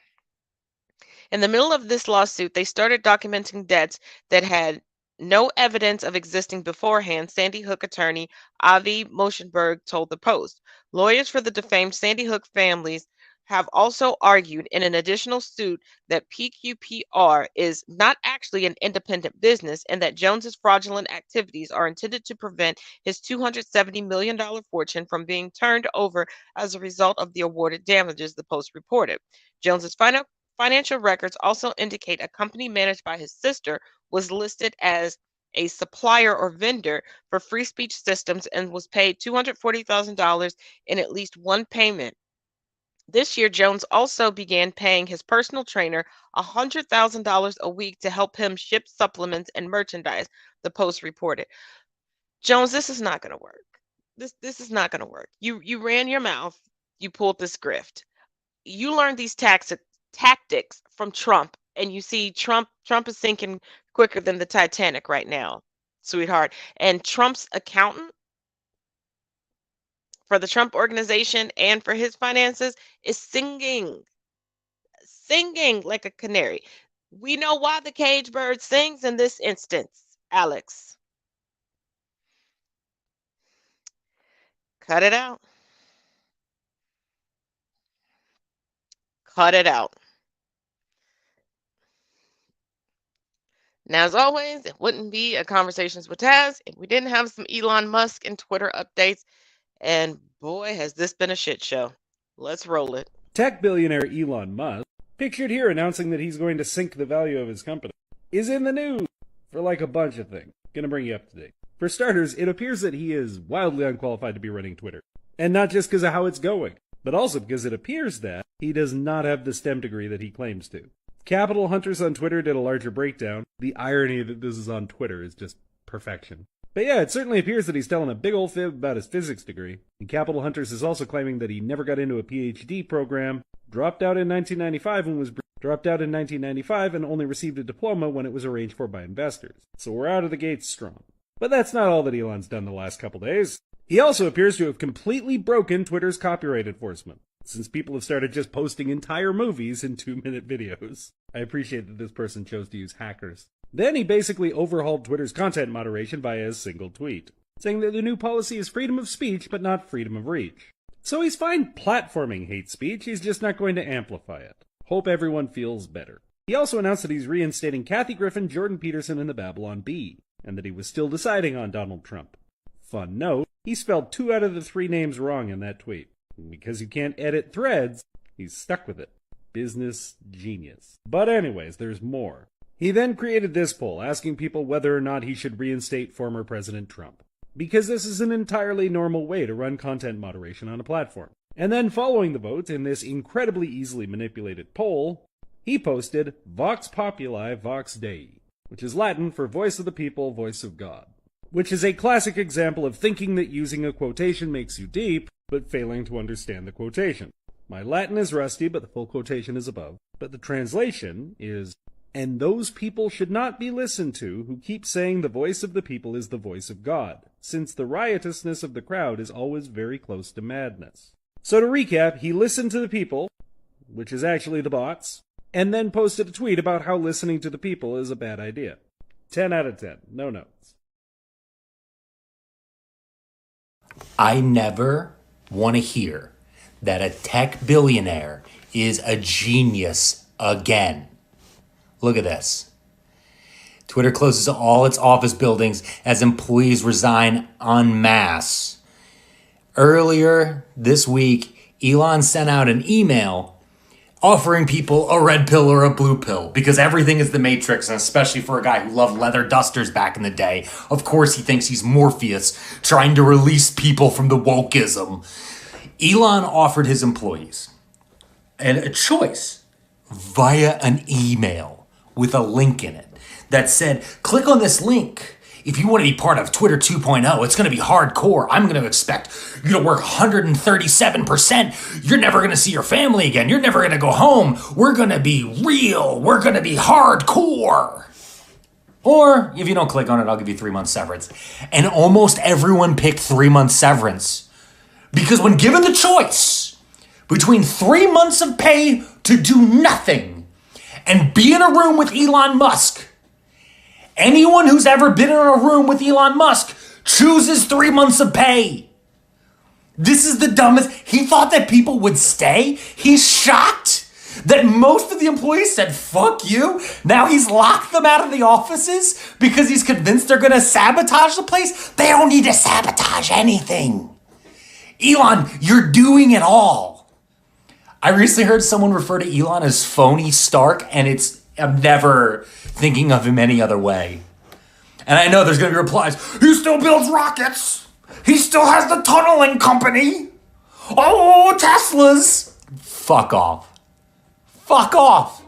In the middle of this lawsuit, they started documenting debts that had no evidence of existing beforehand, Sandy Hook attorney Avi Moshenberg told the Post. Lawyers for the defamed Sandy Hook families have also argued in an additional suit that PQPR is not actually an independent business and that Jones's fraudulent activities are intended to prevent his $270 million fortune from being turned over as a result of the awarded damages, the Post reported. Jones's financial records also indicate a company managed by his sister was listed as a supplier or vendor for Free Speech Systems and was paid $240,000 in at least one payment. This year, Jones also began paying his personal trainer $100,000 a week to help him ship supplements and merchandise, the Post reported. Jones, this is not going to work. This is not going to work. You ran your mouth. You pulled this grift. You learned these tactics from Trump, and you see Trump is sinking quicker than the Titanic right now, sweetheart. And Trump's accountant for the Trump organization and for his finances is singing like a canary. We know why the cage bird sings in this instance, Alex. Cut it out. Cut it out. Now, as always, it wouldn't be a Conversations with Taz if we didn't have some Elon Musk and Twitter updates. And boy, has this been a shit show. Let's roll it. Tech billionaire Elon Musk, pictured here announcing that he's going to sink the value of his company, is in the news for like a bunch of things. Gonna bring you up to date. For starters, it appears that he is wildly unqualified to be running Twitter. And not just because of how it's going, but also because it appears that he does not have the STEM degree that he claims to. Capital Hunters on Twitter did a larger breakdown. The irony that this is on Twitter is just perfection. But yeah, it certainly appears that he's telling a big old fib about his physics degree. And Capital Hunters is also claiming that he never got into a PhD program, dropped out in 1995 and only received a diploma when it was arranged for by investors. So we're out of the gates strong. But that's not all that Elon's done the last couple days. He also appears to have completely broken Twitter's copyright enforcement, since people have started just posting entire movies in 2-minute videos. I appreciate that this person chose to use hackers. Then he basically overhauled Twitter's content moderation via a single tweet, saying that the new policy is freedom of speech but not freedom of reach. So he's fine platforming hate speech, he's just not going to amplify it. Hope everyone feels better. He also announced that he's reinstating Kathy Griffin, Jordan Peterson, and the Babylon Bee, and that he was still deciding on Donald Trump. Fun note, he spelled 2 out of the 3 names wrong in that tweet. And because you can't edit threads, he's stuck with it. business genius. But anyways, there's more. He then created this poll asking people whether or not he should reinstate former President Trump, because this is an entirely normal way to run content moderation on a platform. And then following the vote in this incredibly easily manipulated poll, he posted Vox Populi Vox Dei, which is Latin for voice of the people, voice of God, which is a classic example of thinking that using a quotation makes you deep, but failing to understand the quotation. My Latin is rusty, but the full quotation is above. But the translation is, and those people should not be listened to who keep saying the voice of the people is the voice of God, since the riotousness of the crowd is always very close to madness. So to recap, he listened to the people, which is actually the bots, and then posted a tweet about how listening to the people is a bad idea. 10 out of 10. No notes. I never want to hear that a tech billionaire is a genius again. Look at this. Twitter closes all its office buildings as employees resign en masse. Earlier this week, Elon sent out an email offering people a red pill or a blue pill because everything is the Matrix, and especially for a guy who loved leather dusters back in the day. Of course, he thinks he's Morpheus trying to release people from the wokeism. Elon offered his employees a choice via an email with a link in it that said, click on this link. If you want to be part of Twitter 2.0, it's going to be hardcore. I'm going to expect you to work 137%. You're never going to see your family again. You're never going to go home. We're going to be real. We're going to be hardcore. Or if you don't click on it, I'll give you 3 months severance. And almost everyone picked 3 months severance. Because when given the choice between 3 months of pay to do nothing and be in a room with Elon Musk, anyone who's ever been in a room with Elon Musk chooses 3 months of pay. This is the dumbest. He thought that people would stay. He's shocked that most of the employees said, fuck you. Now he's locked them out of the offices because he's convinced they're going to sabotage the place. They don't need to sabotage anything. Elon, you're doing it all. I recently heard someone refer to Elon as phony Stark, and I'm never thinking of him any other way. And I know there's going to be replies. He still builds rockets. He still has the tunneling company. Oh, Teslas. Fuck off. Fuck off.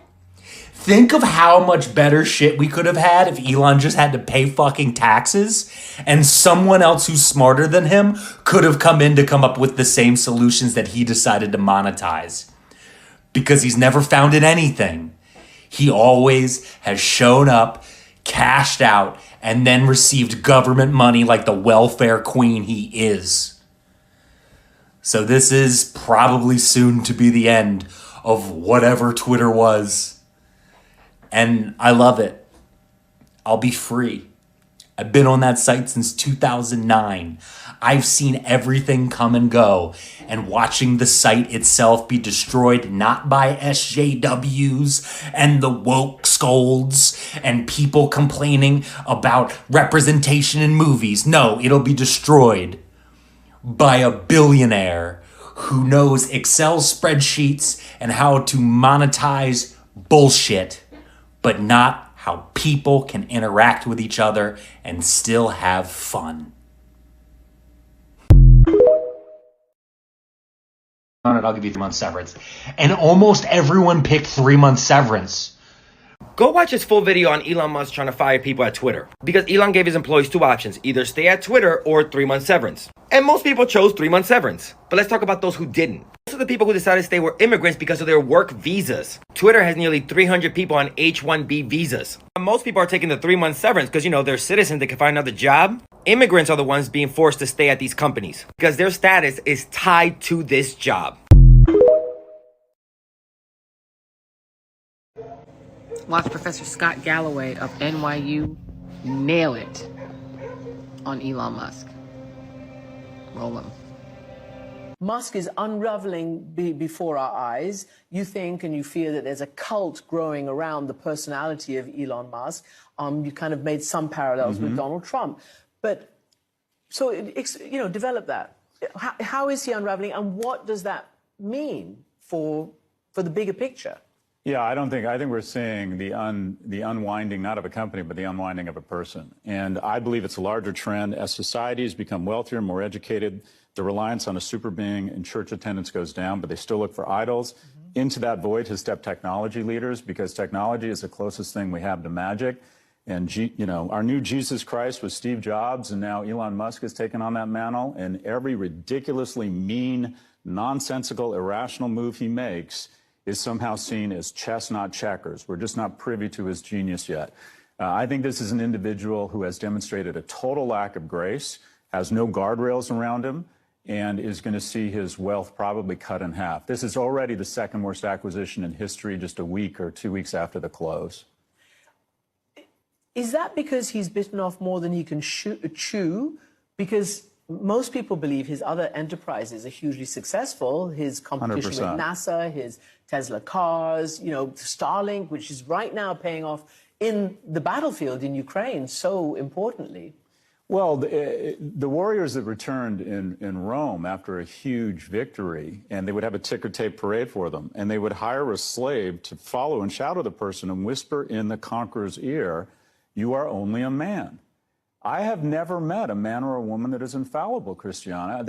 Think of how much better shit we could have had if Elon just had to pay fucking taxes and someone else who's smarter than him could have come in to come up with the same solutions that he decided to monetize. Because he's never founded anything. He always has shown up, cashed out, and then received government money like the welfare queen he is. So this is probably soon to be the end of whatever Twitter was. And I love it. I'll be free. I've been on that site since 2009. I've seen everything come and go, and watching the site itself be destroyed not by SJWs and the woke scolds and people complaining about representation in movies. No, it'll be destroyed by a billionaire who knows Excel spreadsheets and how to monetize bullshit, but not how people can interact with each other and still have fun. On it, I'll give you 3 months severance. And almost everyone picked 3 months severance. Go watch his full video on Elon Musk trying to fire people at Twitter. Because Elon gave his employees 2 options, either stay at Twitter or 3 months severance. And most people chose 3 months severance. But let's talk about those who didn't. Most of the people who decided to stay were immigrants because of their work visas. Twitter has nearly 300 people on H-1B visas. And most people are taking the 3 month severance because, they're citizens, they can find another job. Immigrants are the ones being forced to stay at these companies because their status is tied to this job. Watch Professor Scott Galloway of NYU nail it on Elon Musk. Roll him. Musk is unraveling before our eyes. You think and you fear that there's a cult growing around the personality of Elon Musk. You kind of made some parallels with Donald Trump. But, so, develop that. How is he unraveling, and what does that mean for for the bigger picture. Yeah, I think we're seeing the unwinding, not of a company, but the unwinding of a person. And I believe it's a larger trend. As societies become wealthier, more educated, the reliance on a super being and church attendance goes down, but they still look for idols. Into that void has stepped technology leaders, because technology is the closest thing we have to magic. And, our new Jesus Christ was Steve Jobs, and now Elon Musk has taken on that mantle. And every ridiculously mean, nonsensical, irrational move he makes is somehow seen as chess, not checkers. We're just not privy to his genius yet. I think this is an individual who has demonstrated a total lack of grace, has no guardrails around him, and is going to see his wealth probably cut in half. This is already the second worst acquisition in history, just a week or 2 weeks after the close. Is that because he's bitten off more than he can chew? Because most people believe his other enterprises are hugely successful. His competition 100%. with NASA, his Tesla cars, Starlink, which is right now paying off in the battlefield in Ukraine so importantly. Well, the warriors that returned in Rome after a huge victory, and they would have a ticker tape parade for them, and they would hire a slave to follow and shadow the person and whisper in the conqueror's ear, "You are only a man." I have never met a man or a woman that is infallible, Christiana.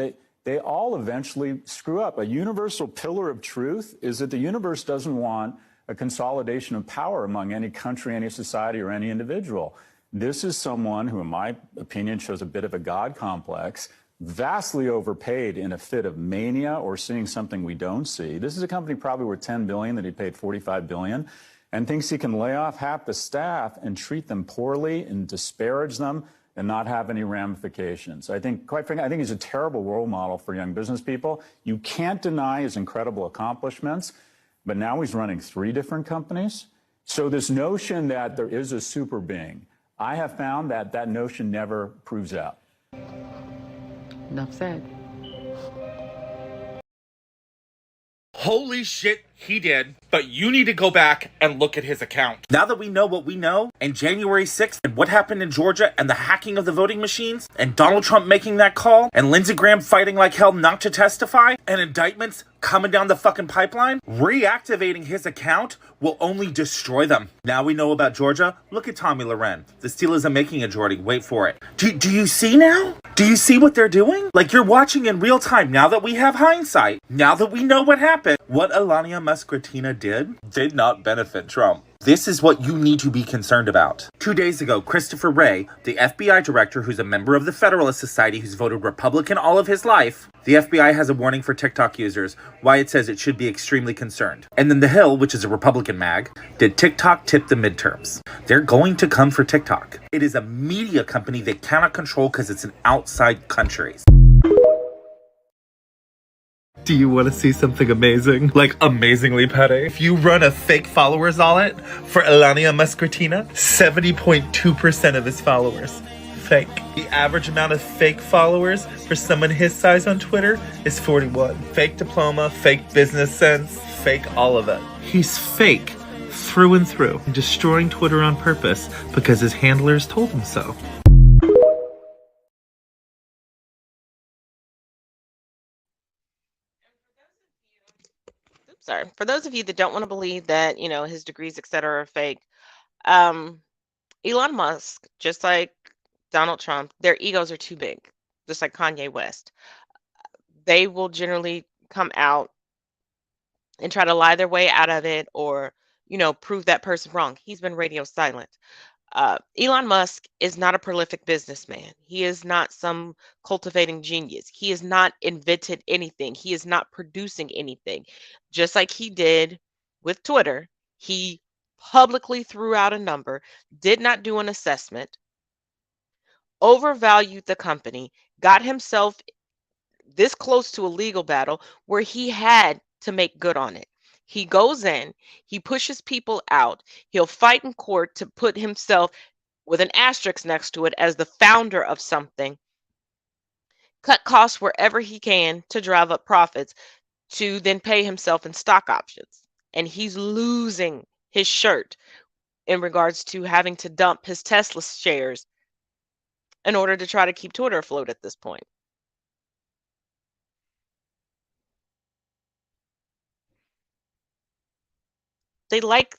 They all eventually screw up. A universal pillar of truth is that the universe doesn't want a consolidation of power among any country, any society, or any individual. This is someone who, in my opinion, shows a bit of a God complex, vastly overpaid in a fit of mania or seeing something we don't see. This is a company probably worth $10 billion that he paid $45 billion, and thinks he can lay off half the staff and treat them poorly and disparage them and not have any ramifications. I think, quite frankly, I think he's a terrible role model for young business people. You can't deny his incredible accomplishments, but now he's running 3 different companies. So this notion that there is a super being, I have found that that notion never proves out. Enough said. Holy shit, he did. But you need to go back and look at his account. Now that we know what we know, and January 6th, and what happened in Georgia, and the hacking of the voting machines, and Donald Trump making that call, and Lindsey Graham fighting like hell not to testify, and indictments coming down the fucking pipeline, reactivating his account will only destroy them. Now we know about Georgia. Look at Tommy Loren. The Steelers are making a majority. Wait for it. Do you see now? Do you see what they're doing? Like, you're watching in real time now that we have hindsight. Now that we know what happened. What Elon Musk did not benefit Trump. This is what you need to be concerned about. 2 days ago, Christopher Wray, the FBI director who's a member of the Federalist Society who's voted Republican all of his life, the FBI has a warning for TikTok users, why it says it should be extremely concerned. And then The Hill, which is a Republican mag, did TikTok tip the midterms? They're going to come for TikTok. It is a media company they cannot control because it's an outside country. Do you want to see something amazing? Like amazingly petty? If you run a fake followers audit for Elania Muscratina, 70.2% of his followers fake. The average amount of fake followers for someone his size on Twitter is 41. Fake diploma, fake business sense, fake all of it. He's fake through and through, destroying Twitter on purpose because his handlers told him so. Sorry. For those of you that don't want to believe that, his degrees, et cetera, are fake, Elon Musk, just like Donald Trump, their egos are too big, just like Kanye West. They will generally come out and try to lie their way out of it or, prove that person wrong. He's been radio silent. Elon Musk is not a prolific businessman. He is not some cultivating genius. He has not invented anything. He is not producing anything. Just like he did with Twitter, he publicly threw out a number, did not do an assessment, overvalued the company, got himself this close to a legal battle where he had to make good on it. He goes in, he pushes people out, he'll fight in court to put himself with an asterisk next to it as the founder of something, cut costs wherever he can to drive up profits, to then pay himself in stock options. And he's losing his shirt in regards to having to dump his Tesla shares in order to try to keep Twitter afloat at this point. They like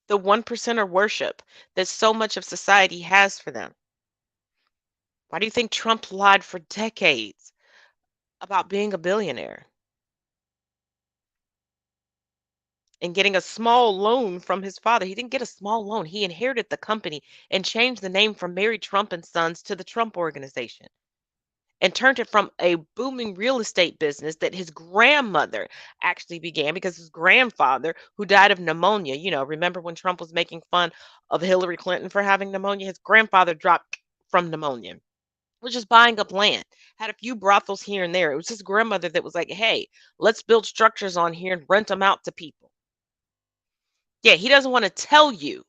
the 1%er worship that so much of society has for them. Why do you think Trump lied for decades about being a billionaire and getting a small loan from his father? He didn't get a small loan. He inherited the company and changed the name from Mary Trump and Sons to the Trump Organization and turned it from a booming real estate business that his grandmother actually began because his grandfather, who died of pneumonia, remember when Trump was making fun of Hillary Clinton for having pneumonia? His grandfather dropped from pneumonia, was just buying up land, had a few brothels here and there. It was his grandmother that was like, hey, let's build structures on here and rent them out to people. Yeah, he doesn't want to tell you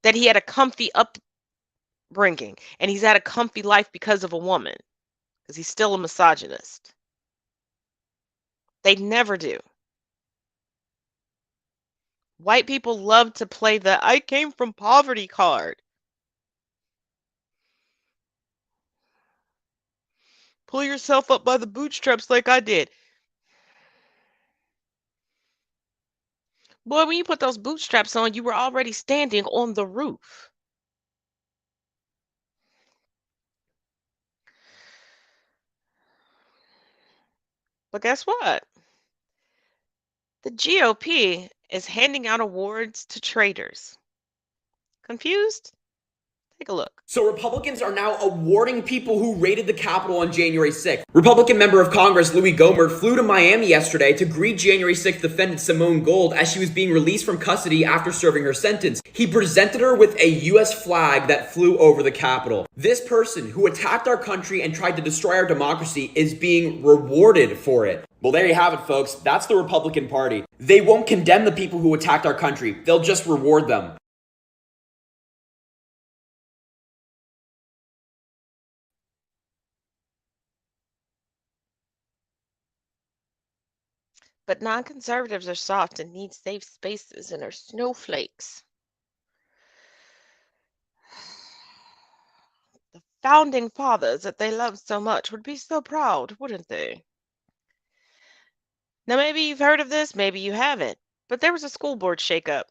that he had a comfy upbringing and he's had a comfy life because of a woman, because he's still a misogynist. They never do. White people love to play the I came from poverty card. Pull yourself up by the bootstraps like I did. Boy, when you put those bootstraps on, you were already standing on the roof. But guess what? The GOP is handing out awards to traitors. Confused? Take a look. So Republicans are now awarding people who raided the Capitol on January 6th. Republican member of Congress Louis Gohmert flew to Miami yesterday to greet January 6th defendant Simone Gold as she was being released from custody after serving her sentence. He presented her with a U.S. flag that flew over the Capitol. This person who attacked our country and tried to destroy our democracy is being rewarded for it. Well, there you have it, folks. That's the Republican Party. They won't condemn the people who attacked our country. They'll just reward them. But non-conservatives are soft and need safe spaces and are snowflakes. The founding fathers that they loved so much would be so proud, wouldn't they? Now, maybe you've heard of this, maybe you haven't, but there was a school board shakeup.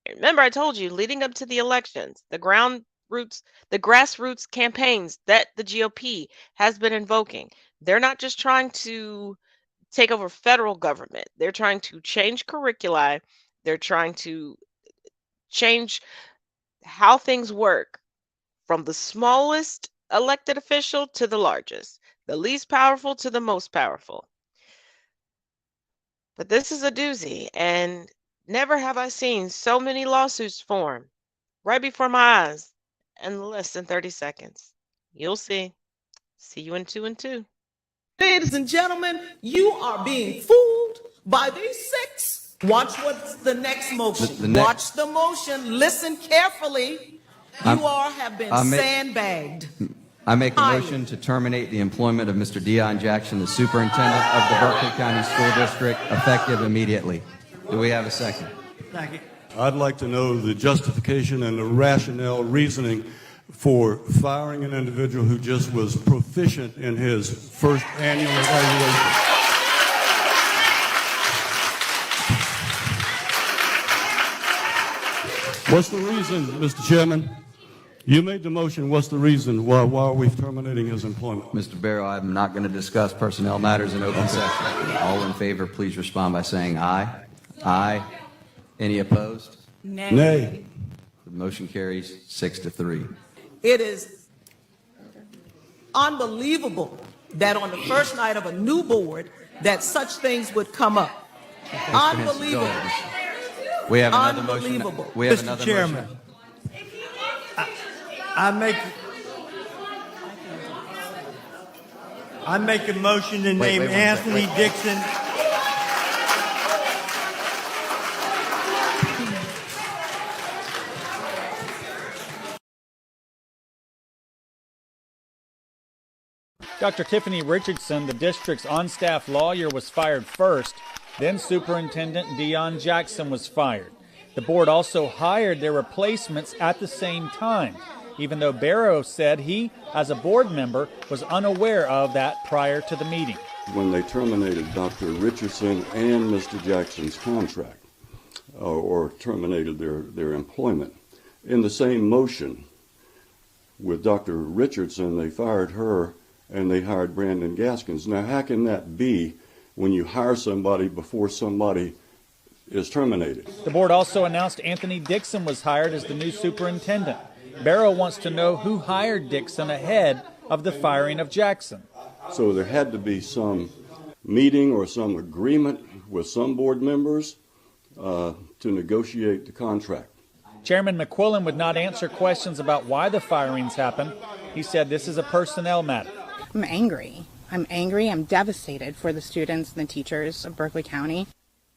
Remember, I told you, leading up to the elections, the grassroots campaigns that the GOP has been invoking, they're not just trying to take over federal government. They're trying to change curricula. They're trying to change how things work from the smallest elected official to the largest, the least powerful to the most powerful. But this is a doozy, and never have I seen so many lawsuits form right before my eyes in less than 30 seconds. You'll see. See you in 2 and 2. Ladies and gentlemen, you are being fooled by these six. Watch what's the next motion. Watch the motion. Listen carefully. You all have been sandbagged. I make a motion to terminate the employment of Mr. Dion Jackson, the superintendent of the Berkeley County School District, effective immediately. Do we have a second? Second. I'd like to know the justification and the rationale reasoning for firing an individual who just was proficient in his first annual evaluation. What's the reason, Mr. Chairman? You made the motion. What's the reason? Why are we terminating his employment? Mr. Barrow, I'm not going to discuss personnel matters in open session. All in favor, please respond by saying aye. Aye. Any opposed? Nay. Nay. The motion carries 6-3. It is unbelievable that on the first night of a new board that such things would come up. Unbelievable. We have another motion. We have another Chairman, motion. I make a motion to name Anthony Dixon. Dr. Tiffany Richardson, the district's on-staff lawyer, was fired first. Then Superintendent Dion Jackson was fired. The board also hired their replacements at the same time. even though Barrow said he, as a board member, was unaware of that prior to the meeting. When they terminated Dr. Richardson and Mr. Jackson's contract, or terminated their employment, in the same motion with Dr. Richardson, they fired her and they hired Brandon Gaskins. Now, how can that be when you hire somebody before somebody is terminated? The board also announced Anthony Dixon was hired as the new superintendent. Barrow wants to know who hired Dixon ahead of the firing of Jackson. So there had to be some meeting or some agreement with some board members to negotiate the contract. Chairman McQuillan would not answer questions about why the firings happened. He said this is a personnel matter. I'm angry. I'm devastated for the students and the teachers of Berkeley County.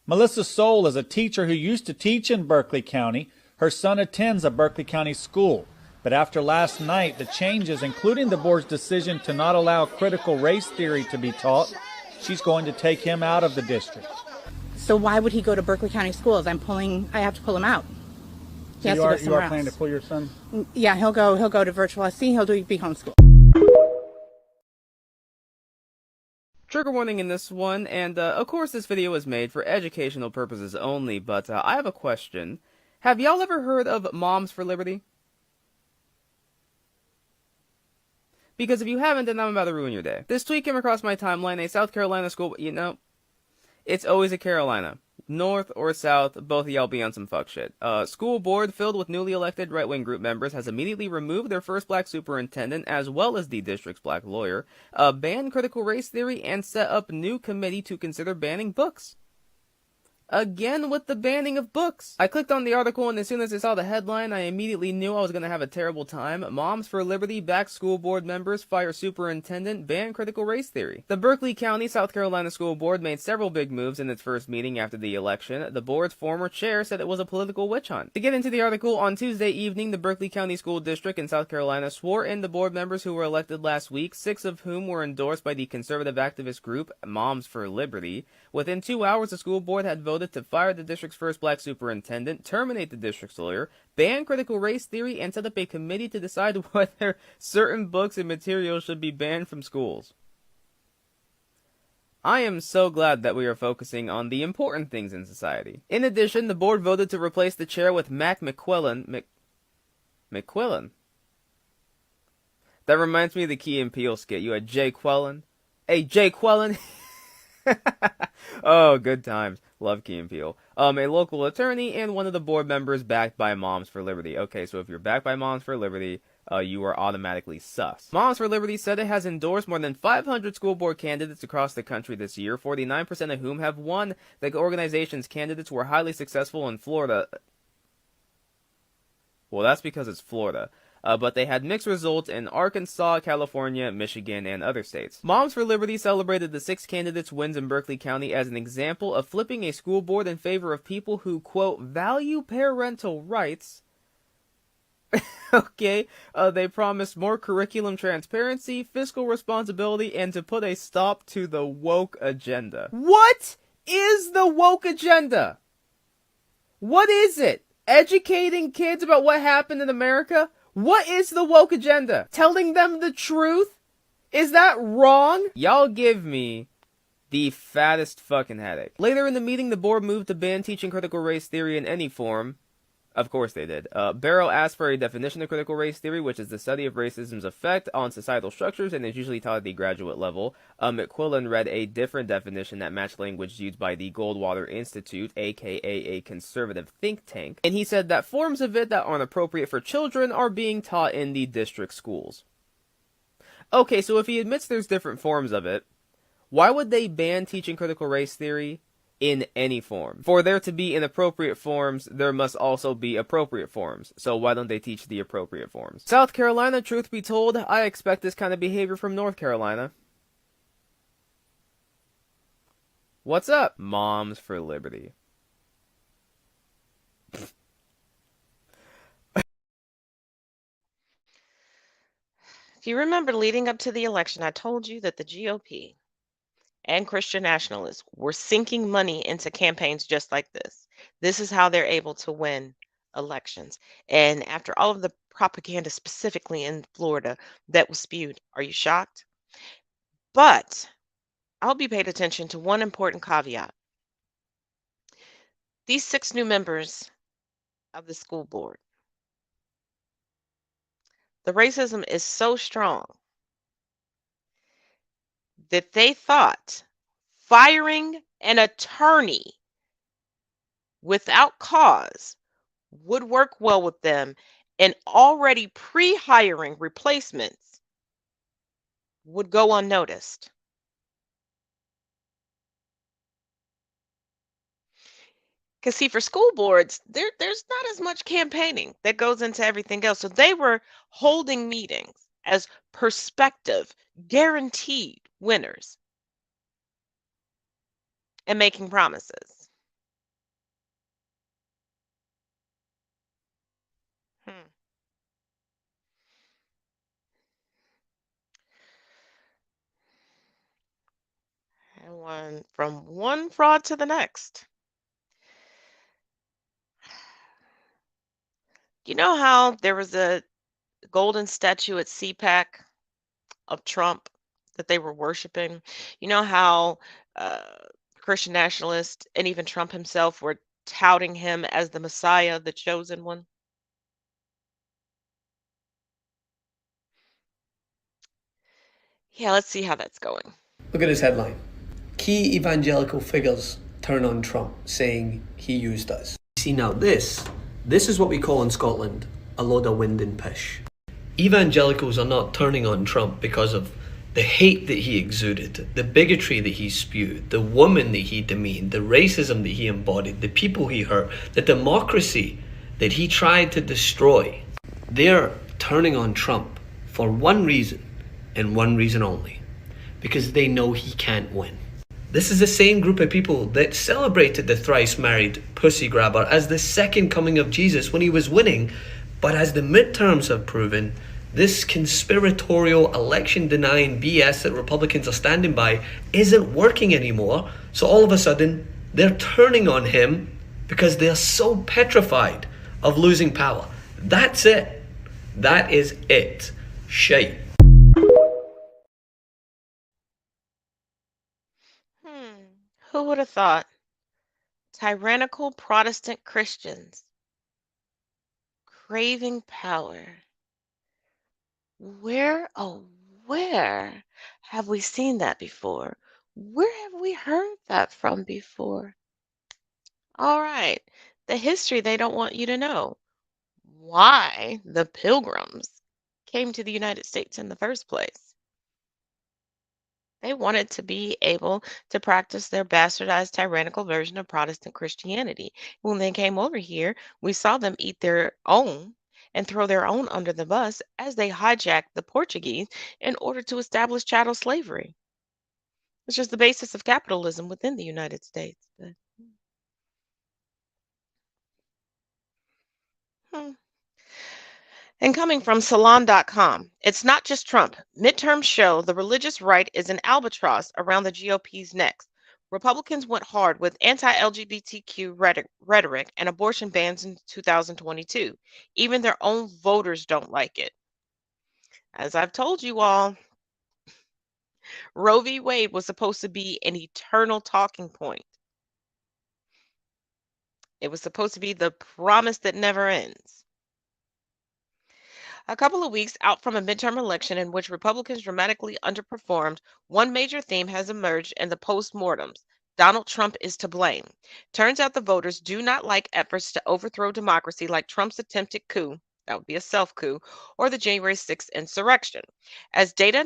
Melissa Soul is a teacher who used to teach in Berkeley County. Her son attends a Berkeley County school. But after last night, the changes, including the board's decision to not allow critical race theory to be taught, she's going to take him out of the district. So why would he go to Berkeley County schools? I have to pull him out. He has to go somewhere you are else. planning to pull your son? Yeah, he'll go to virtual SC. He'll be homeschooled. Trigger warning in this one, and of course this video is made for educational purposes only, but I have a question. Have y'all ever heard of Moms for Liberty? Because if you haven't, then I'm about to ruin your day. This tweet came across my timeline. A South Carolina school, it's always a Carolina. North or South, both of y'all be on some fuck shit. School board filled with newly elected right-wing group members has immediately removed their first black superintendent as well as the district's black lawyer, banned critical race theory, and set up new committee to consider banning books. Again with the banning of books. I clicked on the article, and as soon as I saw the headline, I immediately knew I was going to have a terrible time. Moms for Liberty back school board members, fire superintendent, ban critical race theory. The Berkeley County, South Carolina School Board made several big moves in its first meeting after the election. The board's former chair said it was a political witch hunt. To get into the article, on Tuesday evening, the Berkeley County School District in South Carolina swore in the board members who were elected last week, 6 of whom were endorsed by the conservative activist group Moms for Liberty. Within 2 hours, the school board had voted to fire the district's first black superintendent, terminate the district's lawyer, ban critical race theory, and set up a committee to decide whether certain books and materials should be banned from schools. I am so glad that we are focusing on the important things in society. In addition, the board voted to replace the chair with Mac McQuillan. McQuillan? That reminds me of the Key and Peele skit. You had Jay Quellen. Hey, Jay Quellen! Oh, good times. Love Key and Peele. A local attorney and one of the board members backed by Moms for Liberty. Okay, so if you're backed by Moms for Liberty, you are automatically sus. Moms for Liberty said it has endorsed more than 500 school board candidates across the country this year, 49% of whom have won. The organization's candidates were highly successful in Florida. Well, that's because it's Florida. But they had mixed results in Arkansas, California, Michigan, and other states. Moms for Liberty celebrated the 6 candidates' wins in Berkeley County as an example of flipping a school board in favor of people who, quote, value parental rights. Okay, they promised more curriculum transparency, fiscal responsibility, and to put a stop to the woke agenda. What is the woke agenda? What is it? Educating kids about what happened in America? What is the woke agenda? Telling them the truth? Is that wrong? Y'all give me the fattest fucking headache. Later in the meeting, the board moved to ban teaching critical race theory in any form. Of course they did. Barrow asked for a definition of critical race theory, which is the study of racism's effect on societal structures and is usually taught at the graduate level. McQuillan read a different definition that matched language used by the Goldwater Institute, aka a conservative think tank, and he said that forms of it that aren't appropriate for children are being taught in the district schools. Okay, so if he admits there's different forms of it, why would they ban teaching critical race theory in any form? For there to be inappropriate forms, there must also be appropriate forms. So why don't they teach the appropriate forms? South Carolina, truth be told, I expect this kind of behavior from North Carolina. What's up, Moms for Liberty? If you remember, leading up to the election, I told you that the GOP and Christian nationalists were sinking money into campaigns just like this. This is how they're able to win elections. And after all of the propaganda specifically in Florida that was spewed. Are you shocked? But I hope you paid attention to one important caveat. These 6 new members of the school board, the racism is so strong that they thought firing an attorney without cause would work well with them, and already pre-hiring replacements would go unnoticed. Because see, for school boards, there's not as much campaigning that goes into everything else. So they were holding meetings as prospective, guaranteed winners and making promises. And from one fraud to the next. You know how there was a golden statue at CPAC of Trump that they were worshiping? You know how Christian nationalists and even Trump himself were touting him as the Messiah, the chosen one? Yeah, let's see how that's going. Look at this headline. Key evangelical figures turn on Trump, saying he used us. See, now this is what we call in Scotland a load of wind and pish. Evangelicals are not turning on Trump because of the hate that he exuded, the bigotry that he spewed, the woman that he demeaned, the racism that he embodied, the people he hurt, the democracy that he tried to destroy. They're turning on Trump for one reason and one reason only, because they know he can't win. This is the same group of people that celebrated the thrice married pussy grabber as the second coming of Jesus when he was winning, but as the midterms have proven, this conspiratorial election denying BS that Republicans are standing by isn't working anymore. So all of a sudden, they're turning on him because they're so petrified of losing power. That's it. That is it. Shite. Who would have thought? Tyrannical Protestant Christians craving power. Where have we seen that before? Where have we heard that from before? All right, the history they don't want you to know. Why the Pilgrims came to the United States in the first place. They wanted to be able to practice their bastardized, tyrannical version of Protestant Christianity. When they came over here, we saw them eat their own and throw their own under the bus as they hijacked the Portuguese in order to establish chattel slavery. It's just the basis of capitalism within the United States. And coming from Salon.com, it's not just Trump. Midterms show the religious right is an albatross around the GOP's necks. Republicans went hard with anti-LGBTQ rhetoric and abortion bans in 2022. Even their own voters don't like it. As I've told you all, Roe v. Wade was supposed to be an eternal talking point. It was supposed to be the promise that never ends. A couple of weeks out from a midterm election in which Republicans dramatically underperformed, one major theme has emerged in the post-mortems. Donald Trump is to blame. Turns out the voters do not like efforts to overthrow democracy like Trump's attempted coup, that would be a self-coup, or the January 6th insurrection. As data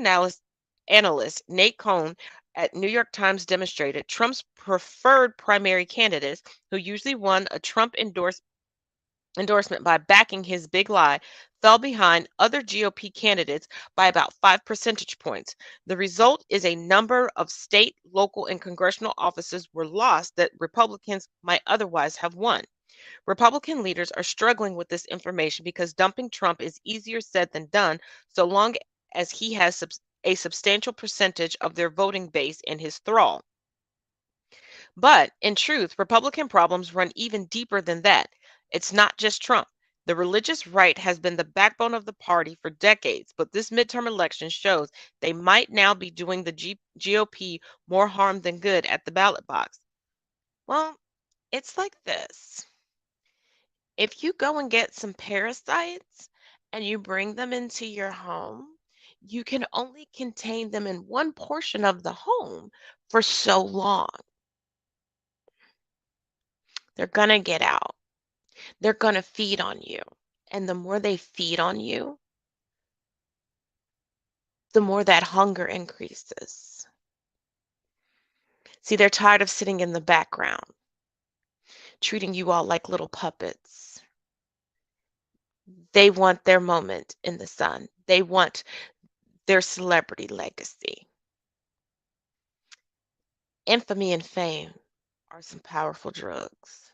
analyst Nate Cohn at New York Times demonstrated, Trump's preferred primary candidates, who usually won a Trump endorsement by backing his big lie, fell behind other GOP candidates by about 5 percentage points. The result is a number of state, local, and congressional offices were lost that Republicans might otherwise have won. Republican leaders are struggling with this information because dumping Trump is easier said than done, so long as he has a substantial percentage of their voting base in his thrall. But in truth, Republican problems run even deeper than that. It's not just Trump. The religious right has been the backbone of the party for decades, but this midterm election shows they might now be doing the GOP more harm than good at the ballot box. Well, it's like this. If you go and get some parasites and you bring them into your home, you can only contain them in one portion of the home for so long. They're going to get out. They're going to feed on you. And the more they feed on you, the more that hunger increases. See, they're tired of sitting in the background, treating you all like little puppets. They want their moment in the sun. They want their celebrity legacy. Infamy and fame are some powerful drugs.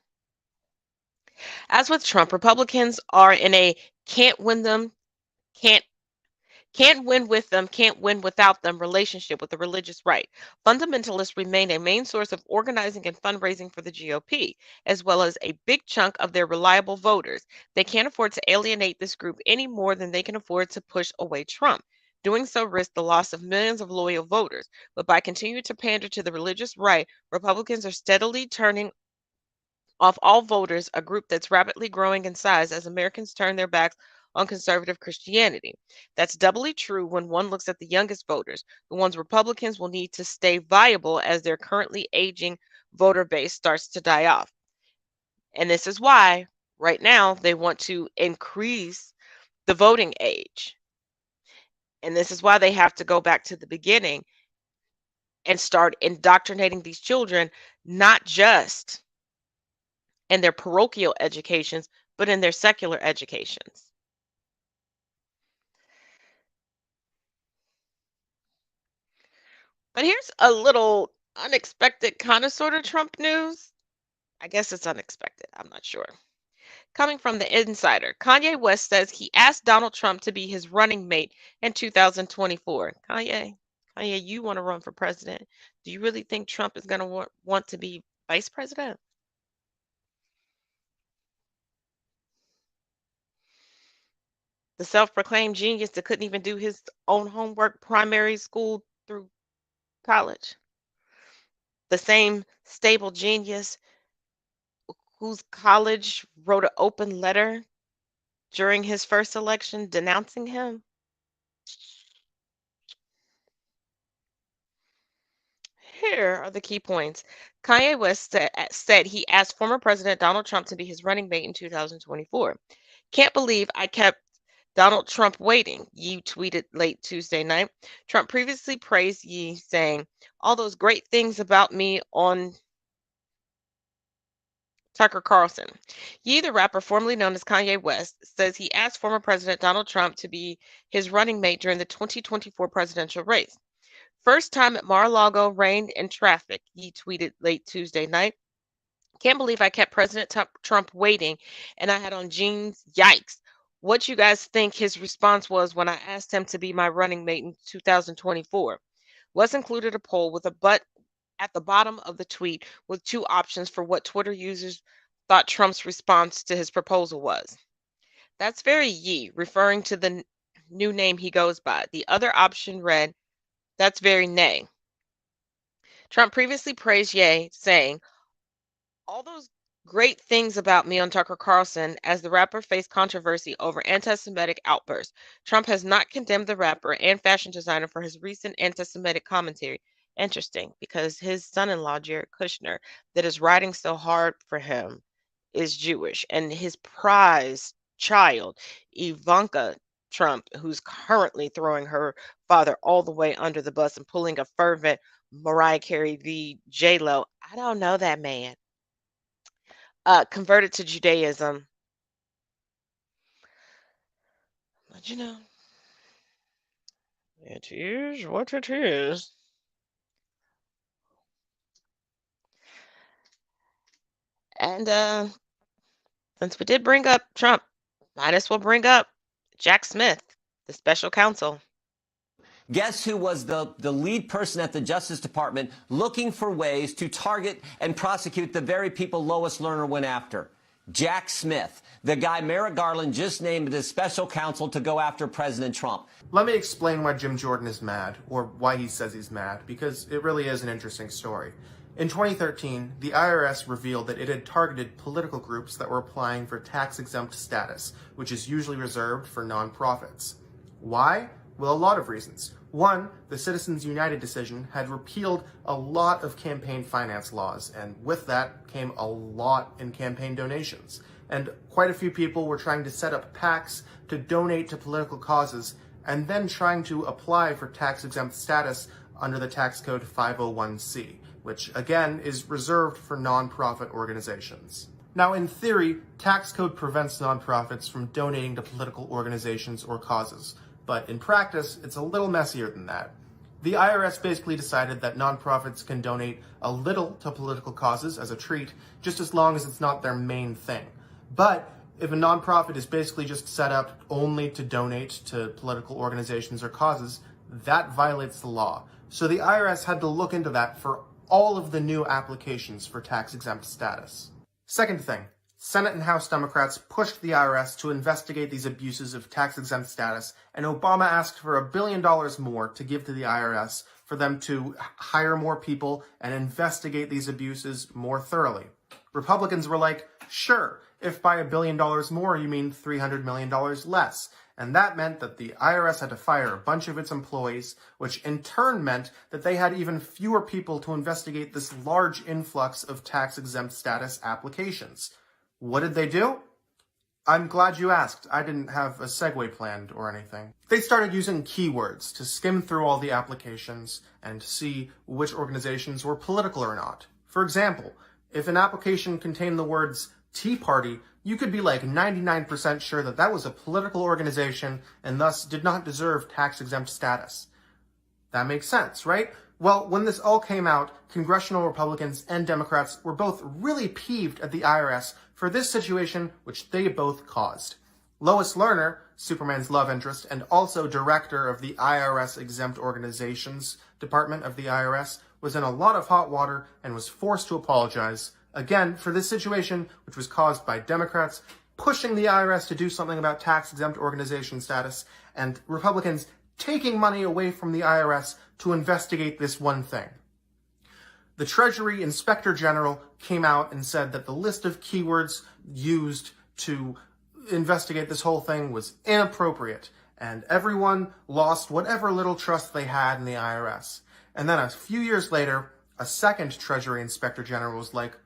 As with Trump, Republicans are in a can't win them, can't win with them, can't win without them relationship with the religious right. Fundamentalists remain a main source of organizing and fundraising for the GOP, as well as a big chunk of their reliable voters. They can't afford to alienate this group any more than they can afford to push away Trump. Doing so risks the loss of millions of loyal voters. But by continuing to pander to the religious right, Republicans are steadily turning off all voters, a group that's rapidly growing in size as Americans turn their backs on conservative Christianity. That's doubly true when one looks at the youngest voters, the ones Republicans will need to stay viable as their currently aging voter base starts to die off. And this is why, right now, they want to increase the voting age. And this is why they have to go back to the beginning and start indoctrinating these children, not just in their parochial educations, but in their secular educations. But here's a little unexpected kind of sort of Trump news. I guess it's unexpected. I'm not sure. Coming from the insider, Kanye West says he asked Donald Trump to be his running mate in 2024. Kanye, you want to run for president. Do you really think Trump is going to want to be vice president? The self-proclaimed genius that couldn't even do his own homework primary school through college. The same stable genius whose college wrote an open letter during his first election denouncing him. Here are the key points. Kanye West said he asked former President Donald Trump to be his running mate in 2024. Can't believe I kept Donald Trump waiting, Ye tweeted late Tuesday night. Trump previously praised Ye, saying, all those great things about me on Tucker Carlson. Ye, the rapper formerly known as Kanye West, says he asked former President Donald Trump to be his running mate during the 2024 presidential race. First time at Mar-a-Lago rained in traffic, Ye tweeted late Tuesday night. Can't believe I kept President Trump waiting and I had on jeans. Yikes. What you guys think his response was when I asked him to be my running mate in 2024? West included a poll with a but at the bottom of the tweet with two options for what Twitter users thought Trump's response to his proposal was. That's very Ye, referring to the new name he goes by. The other option read, that's very Nay. Trump previously praised Ye, saying, all those great things about me on Tucker Carlson as the rapper faced controversy over anti-Semitic outbursts. Trump has not condemned the rapper and fashion designer for his recent anti-Semitic commentary. Interesting, because his son-in-law, Jared Kushner, that is riding so hard for him is Jewish. And his prize child, Ivanka Trump, who's currently throwing her father all the way under the bus and pulling a fervent Mariah Carey v. J-Lo. I don't know that man. Converted to Judaism. But you know, it is what it is. And since we did bring up Trump, might as well bring up Jack Smith, the special counsel. Guess who was the lead person at the Justice Department looking for ways to target and prosecute the very people Lois Lerner went after? Jack Smith, the guy Merrick Garland just named as special counsel to go after President Trump. Let me explain why Jim Jordan is mad, or why he says he's mad, because it really is an interesting story. In 2013, the IRS revealed that it had targeted political groups that were applying for tax-exempt status, which is usually reserved for nonprofits. Why? Well, a lot of reasons. One, the Citizens United decision had repealed a lot of campaign finance laws, and with that came a lot in campaign donations. And quite a few people were trying to set up PACs to donate to political causes, and then trying to apply for tax-exempt status under the tax code 501c, which again is reserved for nonprofit organizations. Now, in theory, tax code prevents nonprofits from donating to political organizations or causes, but in practice, it's a little messier than that. The IRS basically decided that nonprofits can donate a little to political causes as a treat, just as long as it's not their main thing. But if a nonprofit is basically just set up only to donate to political organizations or causes, that violates the law. So the IRS had to look into that for all of the new applications for tax-exempt status. Second thing, Senate and House Democrats pushed the IRS to investigate these abuses of tax-exempt status, and Obama asked for $1 billion more to give to the IRS for them to hire more people and investigate these abuses more thoroughly. Republicans were like, sure, if by $1 billion more you mean $300 million less. And that meant that the IRS had to fire a bunch of its employees, which in turn meant that they had even fewer people to investigate this large influx of tax-exempt status applications. What did they do? I'm glad you asked. I didn't have a segue planned or anything. They started using keywords to skim through all the applications and see which organizations were political or not. For example, if an application contained the words Tea Party, you could be like 99% sure that that was a political organization and thus did not deserve tax-exempt status. That makes sense, right? Well, when this all came out, congressional Republicans and Democrats were both really peeved at the IRS for this situation, which they both caused. Lois Lerner, Superman's love interest and also director of the IRS Exempt Organizations Department of the IRS, was in a lot of hot water and was forced to apologize, again, for this situation, which was caused by Democrats pushing the IRS to do something about tax-exempt organization status, and Republicans taking money away from the IRS to investigate this one thing. The Treasury Inspector General came out and said that the list of keywords used to investigate this whole thing was inappropriate, and everyone lost whatever little trust they had in the IRS. And then a few years later, a second Treasury Inspector General was like,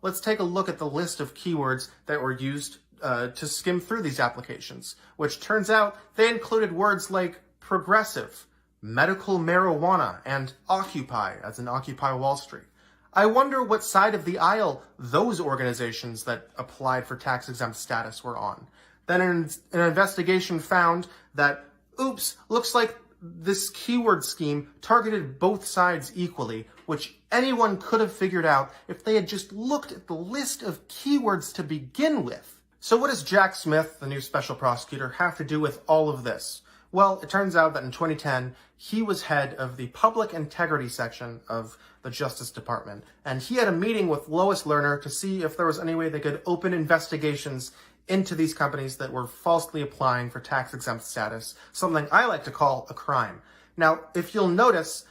let's take a look at the list of keywords that were used to skim through these applications, which turns out they included words like progressive, medical marijuana, and Occupy, as in Occupy Wall Street. I wonder what side of the aisle those organizations that applied for tax-exempt status were on. Then an investigation found that, oops, looks like this keyword scheme targeted both sides equally, which anyone could have figured out if they had just looked at the list of keywords to begin with. So what does Jack Smith, the new special prosecutor, have to do with all of this? Well, it turns out that in 2010, he was head of the Public Integrity section of the Justice Department, and he had a meeting with Lois Lerner to see if there was any way they could open investigations into these companies that were falsely applying for tax-exempt status, something I like to call a crime. Now, if you'll notice,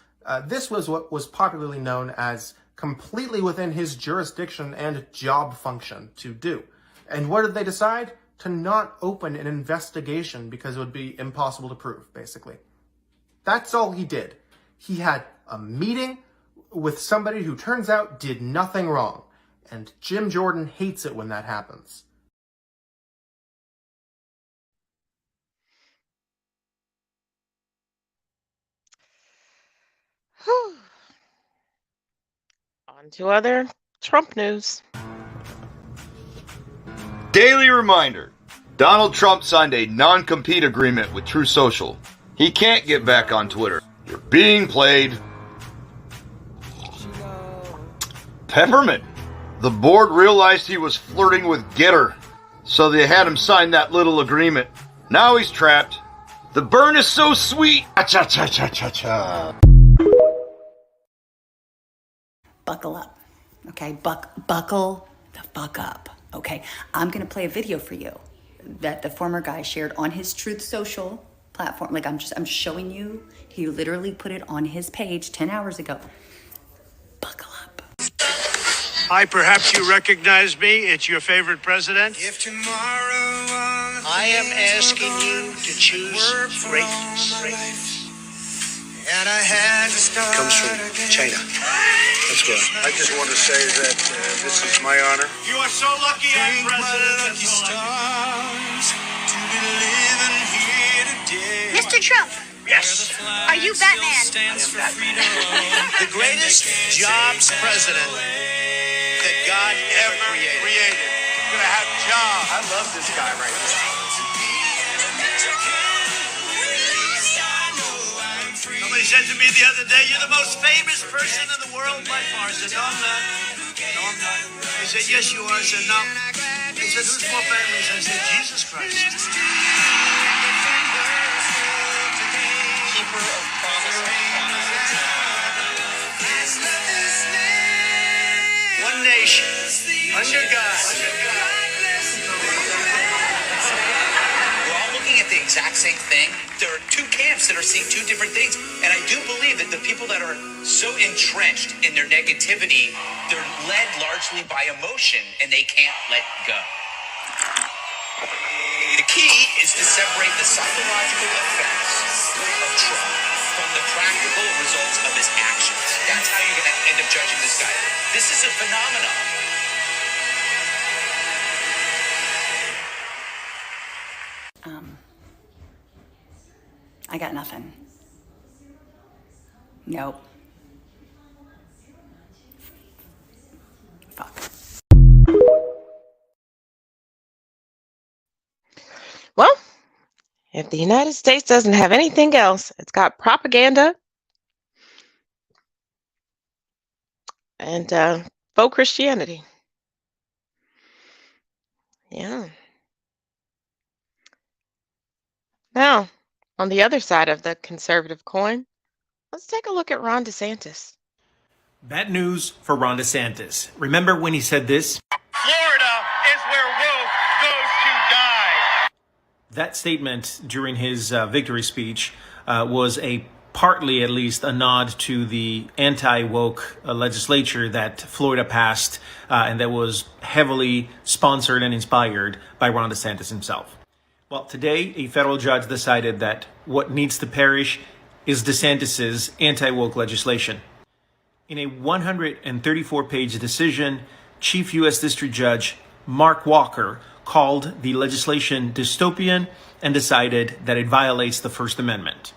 this was what was popularly known as completely within his jurisdiction and job function to do. And what did they decide? To not open an investigation because it would be impossible to prove, basically. That's all he did. He had a meeting with somebody who turns out did nothing wrong. And Jim Jordan hates it when that happens. Whew. On to other Trump news. Daily reminder. Donald Trump signed a non-compete agreement with True Social. He can't get back on Twitter. You're being played. Peppermint. The board realized he was flirting with Getter, so they had him sign that little agreement. Now he's trapped. The burn is so sweet. Cha-cha-cha-cha-cha. Buckle up. Okay? Buckle the fuck up. Okay, I'm gonna play a video for you that the former guy shared on his Truth Social platform. Like I'm showing you, he literally put it on his page 10 hours ago. Hi, perhaps you recognize me. It's your favorite president. If I am asking you to choose greatness. And I had to start. It comes from China. That's what. I just want to say that this is my honor. You are so lucky I'm president. Mr. Trump. Yes. Are you Batman? The greatest jobs president that God ever created. You're gonna have jobs. I love this guy right here. Somebody said to me the other day, "You're the most famous person in the world by far." I said, "No, I'm not. No, I'm not." They said, "Yes, you are." I said, "No." They said, "Who's more famous?" I said, "Jesus Christ." Keeper of promises. One nation, under God. We're all looking at the exact same thing. There are two camps that are seeing two different things. And I do believe that the people that are so entrenched in their negativity, they're led largely by emotion and they can't let go. The key is to separate the psychological effects of Trump from the practical results of his actions. That's how you're going to end up judging this guy. This is a phenomenon. I got nothing. Nope. Well, if the United States doesn't have anything else, it's got propaganda and faux Christianity. Yeah. Now, on the other side of the conservative coin, let's take a look at Ron DeSantis. Bad news for Ron DeSantis. Remember when he said this? Florida is where woke goes to die. That statement during his victory speech was partly at least a nod to the anti-woke legislature that Florida passed and that was heavily sponsored and inspired by Ron DeSantis himself. Well, today, a federal judge decided that what needs to perish is DeSantis's anti-woke legislation. In a 134-page decision, Chief U.S. District Judge Mark Walker called the legislation dystopian and decided that it violates the First Amendment.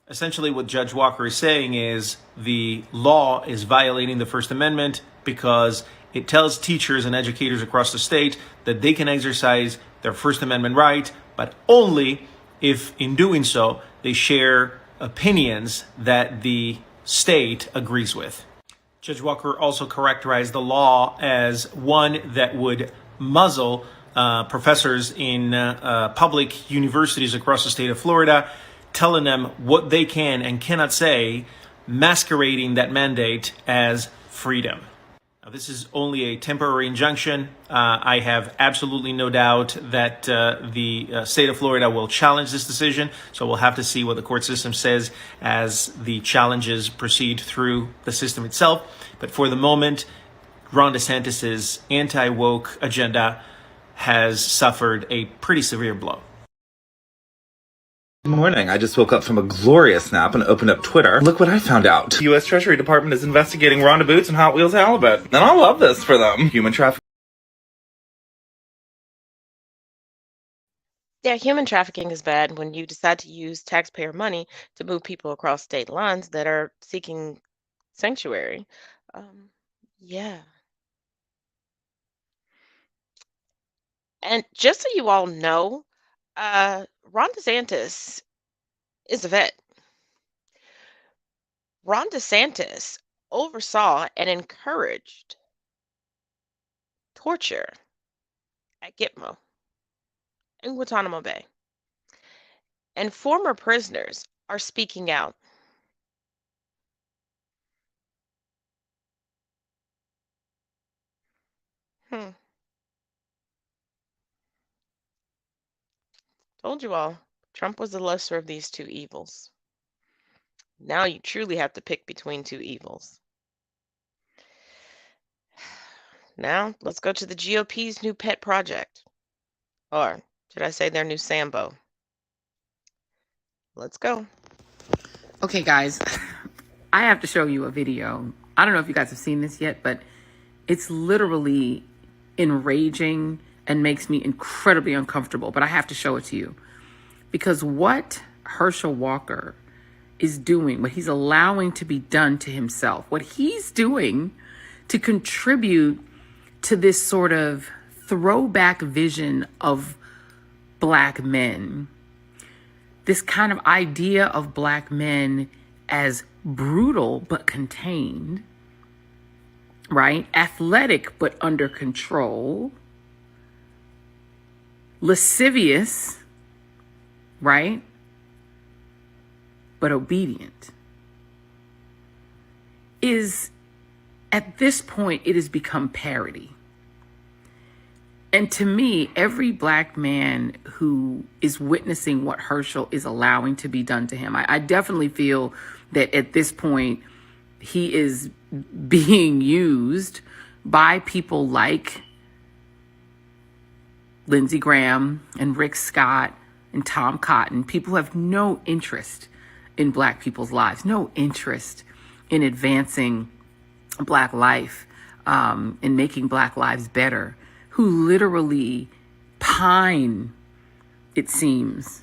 Essentially, what Judge Walker is saying is the law is violating the First Amendment because it tells teachers and educators across the state that they can exercise their First Amendment right, but only if, in doing so, they share opinions that the state agrees with. Judge Walker also characterized the law as one that would muzzle professors in public universities across the state of Florida, telling them what they can and cannot say, masquerading that mandate as freedom. Now, this is only a temporary injunction. I have absolutely no doubt that the state of Florida will challenge this decision. So we'll have to see what the court system says as the challenges proceed through the system itself. But for the moment, Ron DeSantis's anti-woke agenda has suffered a pretty severe blow. Good morning. I just woke up from a glorious nap and opened up Twitter. Look what I found out. The U.S. Treasury Department is investigating Rhonda Boots and Hot Wheels Halibut. And I love this for them. Human trafficking. Yeah, human trafficking is bad when you decide to use taxpayer money to move people across state lines that are seeking sanctuary. Yeah. And just so you all know, Ron DeSantis is a vet. Ron DeSantis oversaw and encouraged torture at Gitmo in Guantanamo Bay. And former prisoners are speaking out. Told you all, Trump was the lesser of these two evils. Now you truly have to pick between two evils. Now, let's go to the GOP's new pet project. Or, should I say their new Sambo? Let's go. Okay, guys, I have to show you a video. I don't know if you guys have seen this yet, but it's literally enraging and makes me incredibly uncomfortable. But I have to show it to you. Because what Herschel Walker is doing, what he's allowing to be done to himself, what he's doing to contribute to this sort of throwback vision of black men, this kind of idea of black men as brutal but contained, right? Athletic but under control, lascivious, right? But obedient. Is, at this point, it has become parody. And to me, every black man who is witnessing what Herschel is allowing to be done to him, I definitely feel that at this point, he is being used by people like Lindsey Graham and Rick Scott and Tom Cotton, people who have no interest in black people's lives, no interest in advancing black life, and making black lives better, who literally pine, it seems,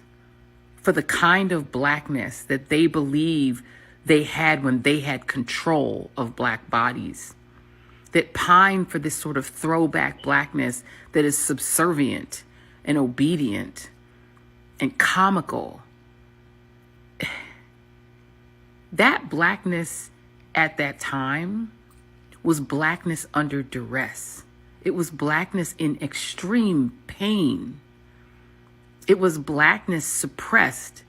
for the kind of blackness that they believe they had when they had control of black bodies, that pine for this sort of throwback blackness that is subservient and obedient and comical. That blackness at that time was blackness under duress. It was blackness in extreme pain. It was blackness suppressed.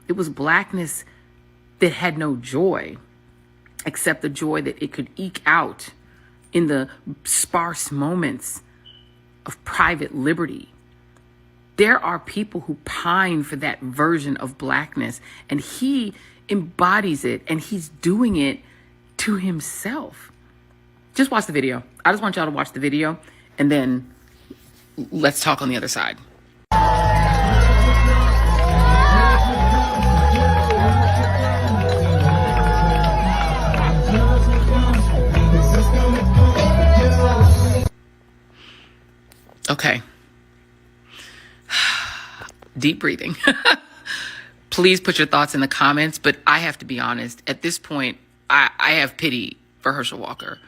It was blackness that had no joy, except the joy that it could eke out in the sparse moments of private liberty. There are people who pine for that version of blackness, and he embodies it, and he's doing it to himself. Just watch the video. I just want y'all to watch the video, and then let's talk on the other side. Okay. Deep breathing. Please put your thoughts in the comments, but I have to be honest. At this point, I have pity for Herschel Walker.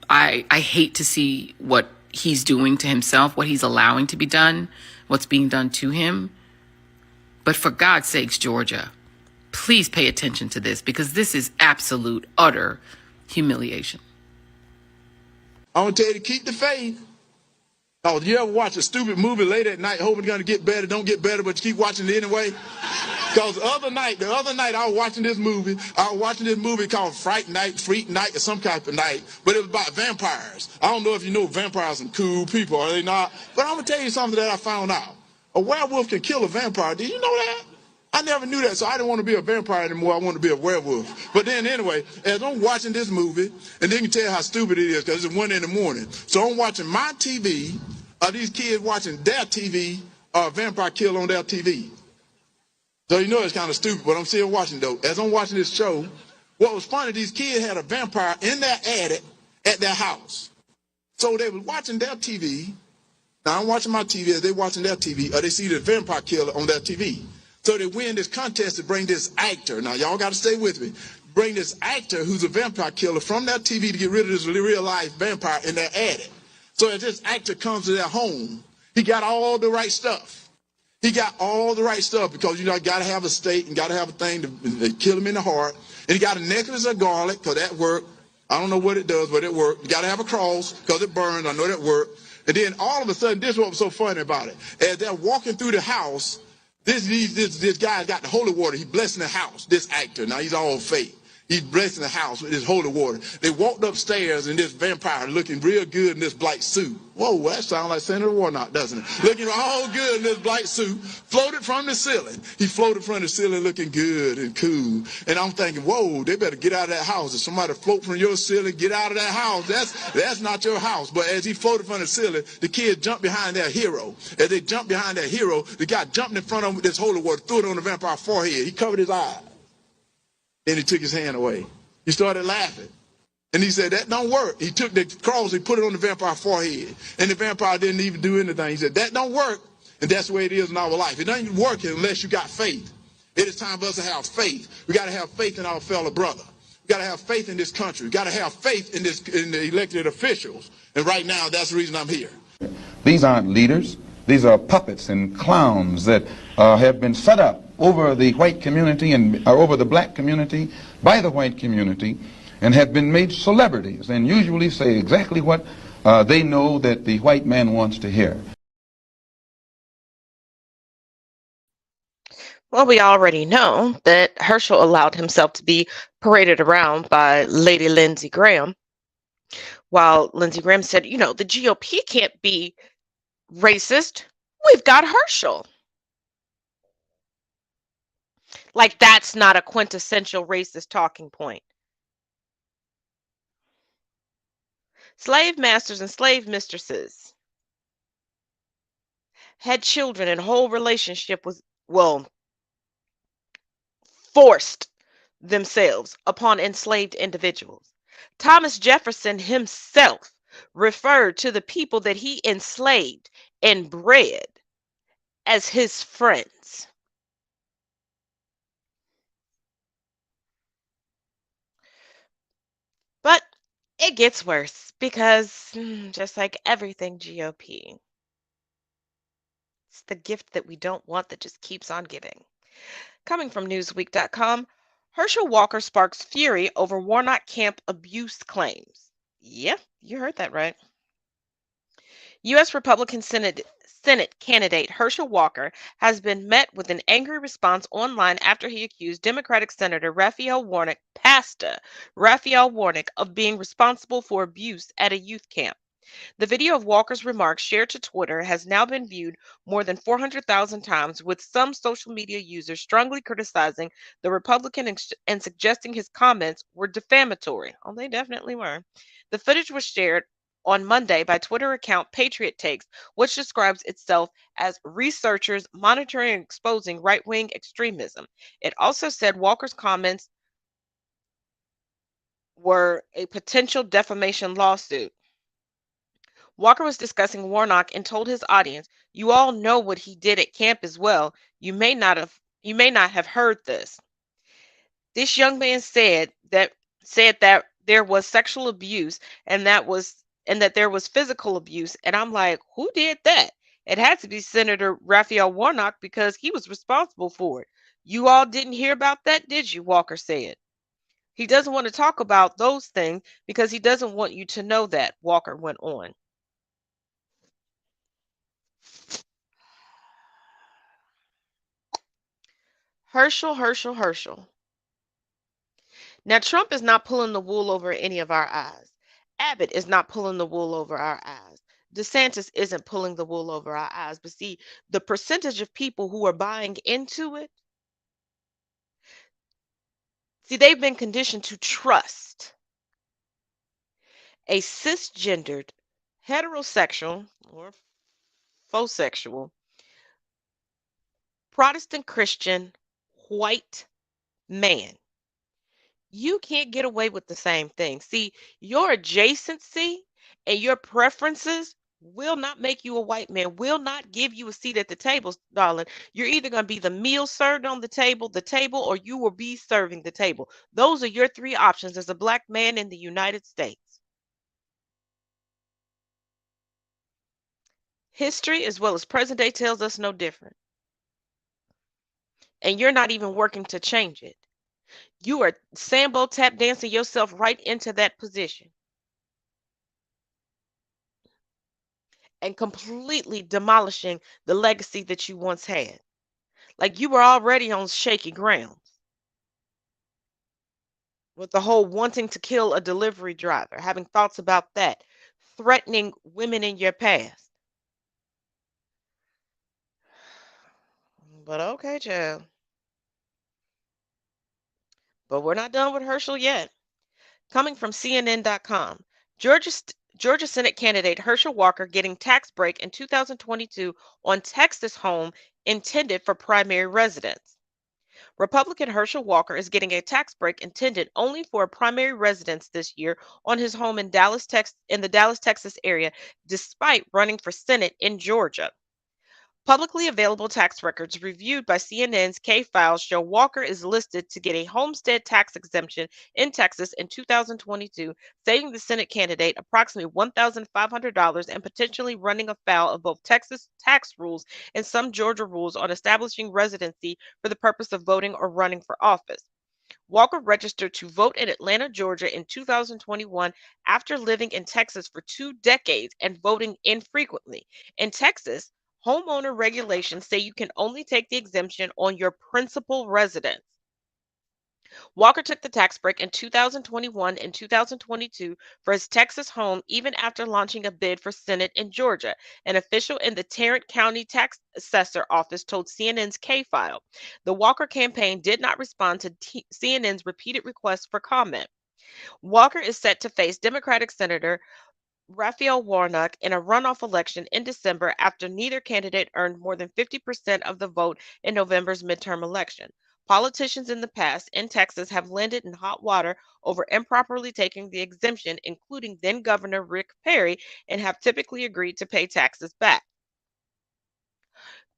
I hate to see what he's doing to himself, what he's allowing to be done, what's being done to him. But for God's sakes, Georgia, please pay attention to this, because this is absolute, utter humiliation. I want to tell you to keep the faith. Oh, you ever watch a stupid movie late at night hoping it's going to get better, don't get better, but you keep watching it anyway? Because the other night I was watching this movie. I was watching this movie called Freak Night, or some type of night, but it was about vampires. I don't know if you know vampires are cool people, are they not? But I'm going to tell you something that I found out. A werewolf can kill a vampire. Did you know that? I never knew that, so I didn't want to be a vampire anymore. I wanted to be a werewolf. But then anyway, as I'm watching this movie, and then you can tell how stupid it is, because it's 1 a.m. So I'm watching my TV, these kids watching their TV, a vampire kill on their TV. So you know it's kind of stupid, but I'm still watching though. As I'm watching this show, what was funny, these kids had a vampire in their attic at their house. So they were watching their TV. Now I'm watching my TV, as they watching their TV, or they see the vampire killer on their TV. So they win this contest to bring this actor. Now y'all got to stay with me. Bring this actor who's a vampire killer from their TV to get rid of this real life vampire in their attic. So as this actor comes to their home, he got all the right stuff. He got all the right stuff because, you know, got to have a stake and got to have a thing to kill him in the heart. And he got a necklace of garlic because that worked. I don't know what it does, but it worked. You got to have a cross because it burned. I know that worked. And then all of a sudden, this is what was so funny about it. As they're walking through the house, this guy got the holy water. He blessing the house, this actor. Now, he's all fake. He's blessing the house with his holy water. They walked upstairs and this vampire looking real good in this black suit. Whoa, that sounds like Senator Warnock, doesn't it? Looking all good in this black suit, floated from the ceiling. He floated from the ceiling looking good and cool. And I'm thinking, whoa, they better get out of that house. If somebody float from your ceiling, get out of that house. That's not your house. But as he floated from the ceiling, the kids jumped behind their hero. As they jumped behind their hero, the guy jumped in front of him with this holy water, threw it on the vampire's forehead. He covered his eyes. Then he took his hand away. He started laughing. And he said, that don't work. He took the cross, he put it on the vampire's forehead. And the vampire didn't even do anything. He said, that don't work. And that's the way it is in our life. It doesn't work unless you got faith. It is time for us to have faith. We got to have faith in our fellow brother. We got to have faith in this country. We got to have faith in the elected officials. And right now, that's the reason I'm here. These aren't leaders. These are puppets and clowns that have been set up over the white community and over the black community by the white community and have been made celebrities and usually say exactly what they know that the white man wants to hear. Well, we already know that Herschel allowed himself to be paraded around by Lady Lindsey Graham, while Lindsey Graham said, you know, the GOP can't be racist. We've got Herschel. Like, that's not a quintessential racist talking point. Slave masters and slave mistresses had children and whole relationship was, well, forced themselves upon enslaved individuals. Thomas Jefferson himself referred to the people that he enslaved and bred as his friends. But it gets worse because just like everything GOP, it's the gift that we don't want that just keeps on giving. Coming from Newsweek.com, Herschel Walker sparks fury over Warnock camp abuse claims. Yeah, you heard that right. U.S. Republican Senate candidate Herschel Walker has been met with an angry response online after he accused Democratic Senator Raphael Warnock, Pastor Raphael Warnock, of being responsible for abuse at a youth camp. The video of Walker's remarks shared to Twitter has now been viewed more than 400,000 times, with some social media users strongly criticizing the Republican and suggesting his comments were defamatory. Oh, they definitely were. The footage was shared on Monday by Twitter account Patriot Takes, which describes itself as researchers monitoring and exposing right-wing extremism. It also said Walker's comments were a potential defamation lawsuit. Walker was discussing Warnock and told his audience, "You all know what he did at camp as well. You may not have heard this." This young man said that there was sexual abuse and that there was physical abuse, and I'm like, who did that? It had to be Senator Raphael Warnock because he was responsible for it. You all didn't hear about that, did you? Walker said. He doesn't want to talk about those things because he doesn't want you to know that, Walker went on. Herschel. Now, Trump is not pulling the wool over any of our eyes. Abbott is not pulling the wool over our eyes. DeSantis isn't pulling the wool over our eyes. But see, the percentage of people who are buying into it, see, they've been conditioned to trust a cisgendered, heterosexual, or faux sexual, Protestant Christian, white man. You can't get away with the same thing. See, your adjacency and your preferences will not make you a white man, will not give you a seat at the table, darling. You're either going to be the meal served on the table, or you will be serving the table. Those are your three options as a black man in the United States. History, as well as present day, tells us no different. And you're not even working to change it. You are Sambo tap dancing yourself right into that position and completely demolishing the legacy that you once had. Like, you were already on shaky ground. with the whole wanting to kill a delivery driver, having thoughts about that, threatening women in your past. But okay, child. But we're not done with Herschel yet. Coming from CNN.com, Georgia Senate candidate Herschel Walker getting tax break in 2022 on Texas home intended for primary residence. Republican Herschel Walker is getting a tax break intended only for a primary residence this year on his home in the Dallas, Texas area, despite running for Senate in Georgia. Publicly available tax records reviewed by CNN's K Files show Walker is listed to get a homestead tax exemption in Texas in 2022, saving the Senate candidate approximately $1,500 and potentially running afoul of both Texas tax rules and some Georgia rules on establishing residency for the purpose of voting or running for office. Walker registered to vote in Atlanta, Georgia in 2021 after living in Texas for 2 decades and voting infrequently. In Texas, homeowner regulations say you can only take the exemption on your principal residence. Walker took the tax break in 2021 and 2022 for his Texas home, even after launching a bid for Senate in Georgia. An official in the Tarrant County Tax Assessor Office told CNN's K File. The Walker campaign did not respond to CNN's repeated requests for comment. Walker is set to face Democratic Senator Raphael Warnock in a runoff election in December after neither candidate earned more than 50% of the vote in November's midterm election. Politicians in the past in Texas have landed in hot water over improperly taking the exemption, including then Governor Rick Perry, and have typically agreed to pay taxes back.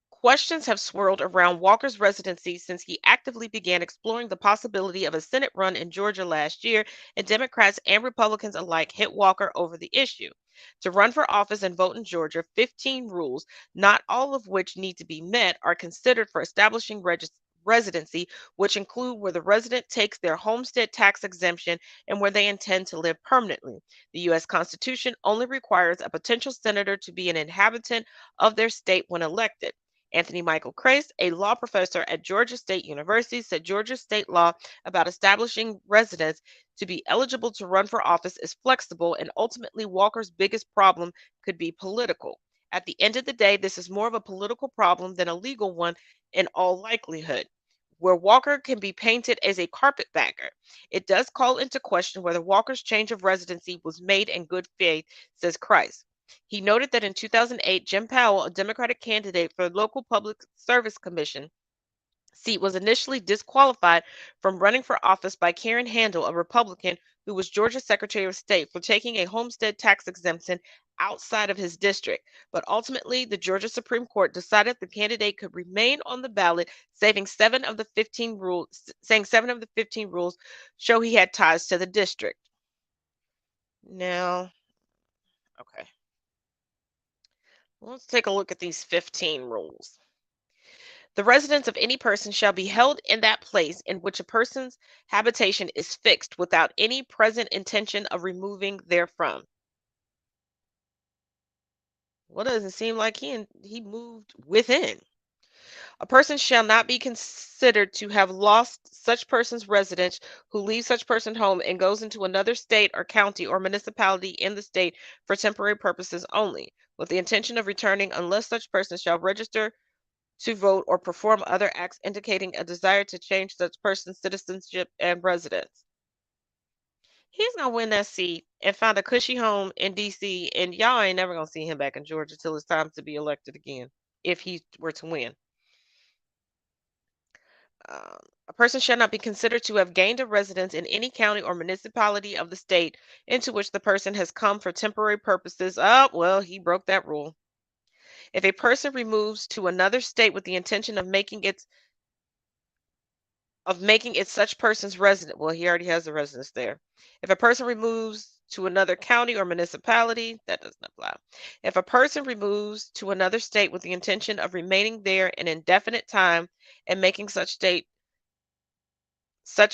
Questions have swirled around Walker's residency since he actively began exploring the possibility of a Senate run in Georgia last year, and Democrats and Republicans alike hit Walker over the issue. To run for office and vote in Georgia, 15 rules, not all of which need to be met, are considered for establishing residency, which include where the resident takes their homestead tax exemption and where they intend to live permanently. The U.S. Constitution only requires a potential senator to be an inhabitant of their state when elected. Anthony Michael Crace, a law professor at Georgia State University, said Georgia state law about establishing residents to be eligible to run for office is flexible, and ultimately Walker's biggest problem could be political. At the end of the day, this is more of a political problem than a legal one in all likelihood, where Walker can be painted as a carpetbagger. It does call into question whether Walker's change of residency was made in good faith, says Christ. He noted that in 2008, Jim Powell, a Democratic candidate for the local public service commission seat, was initially disqualified from running for office by Karen Handel, a Republican who was Georgia's Secretary of State, for taking a homestead tax exemption outside of his district. But ultimately, the Georgia Supreme Court decided the candidate could remain on the ballot, saying 7 of the 15 rules show he had ties to the district. Now, okay. Let's take a look at these 15 rules. The residence of any person shall be held in that place in which a person's habitation is fixed without any present intention of removing therefrom. Well, doesn't seem like he moved within. A person shall not be considered to have lost such person's residence who leaves such person home and goes into another state or county or municipality in the state for temporary purposes only, with the intention of returning unless such person shall register to vote or perform other acts indicating a desire to change such person's citizenship and residence. He's gonna win that seat and find a cushy home in DC, and y'all ain't never gonna see him back in Georgia till it's time to be elected again, if he were to win. A person shall not be considered to have gained a residence in any county or municipality of the state into which the person has come for temporary purposes. Oh, well, he broke that rule. If a person removes to another state with the intention of making it such person's resident, well, he already has a residence there. If a person removes to another county or municipality, that doesn't apply. If a person removes to another state with the intention of remaining there an indefinite time and making such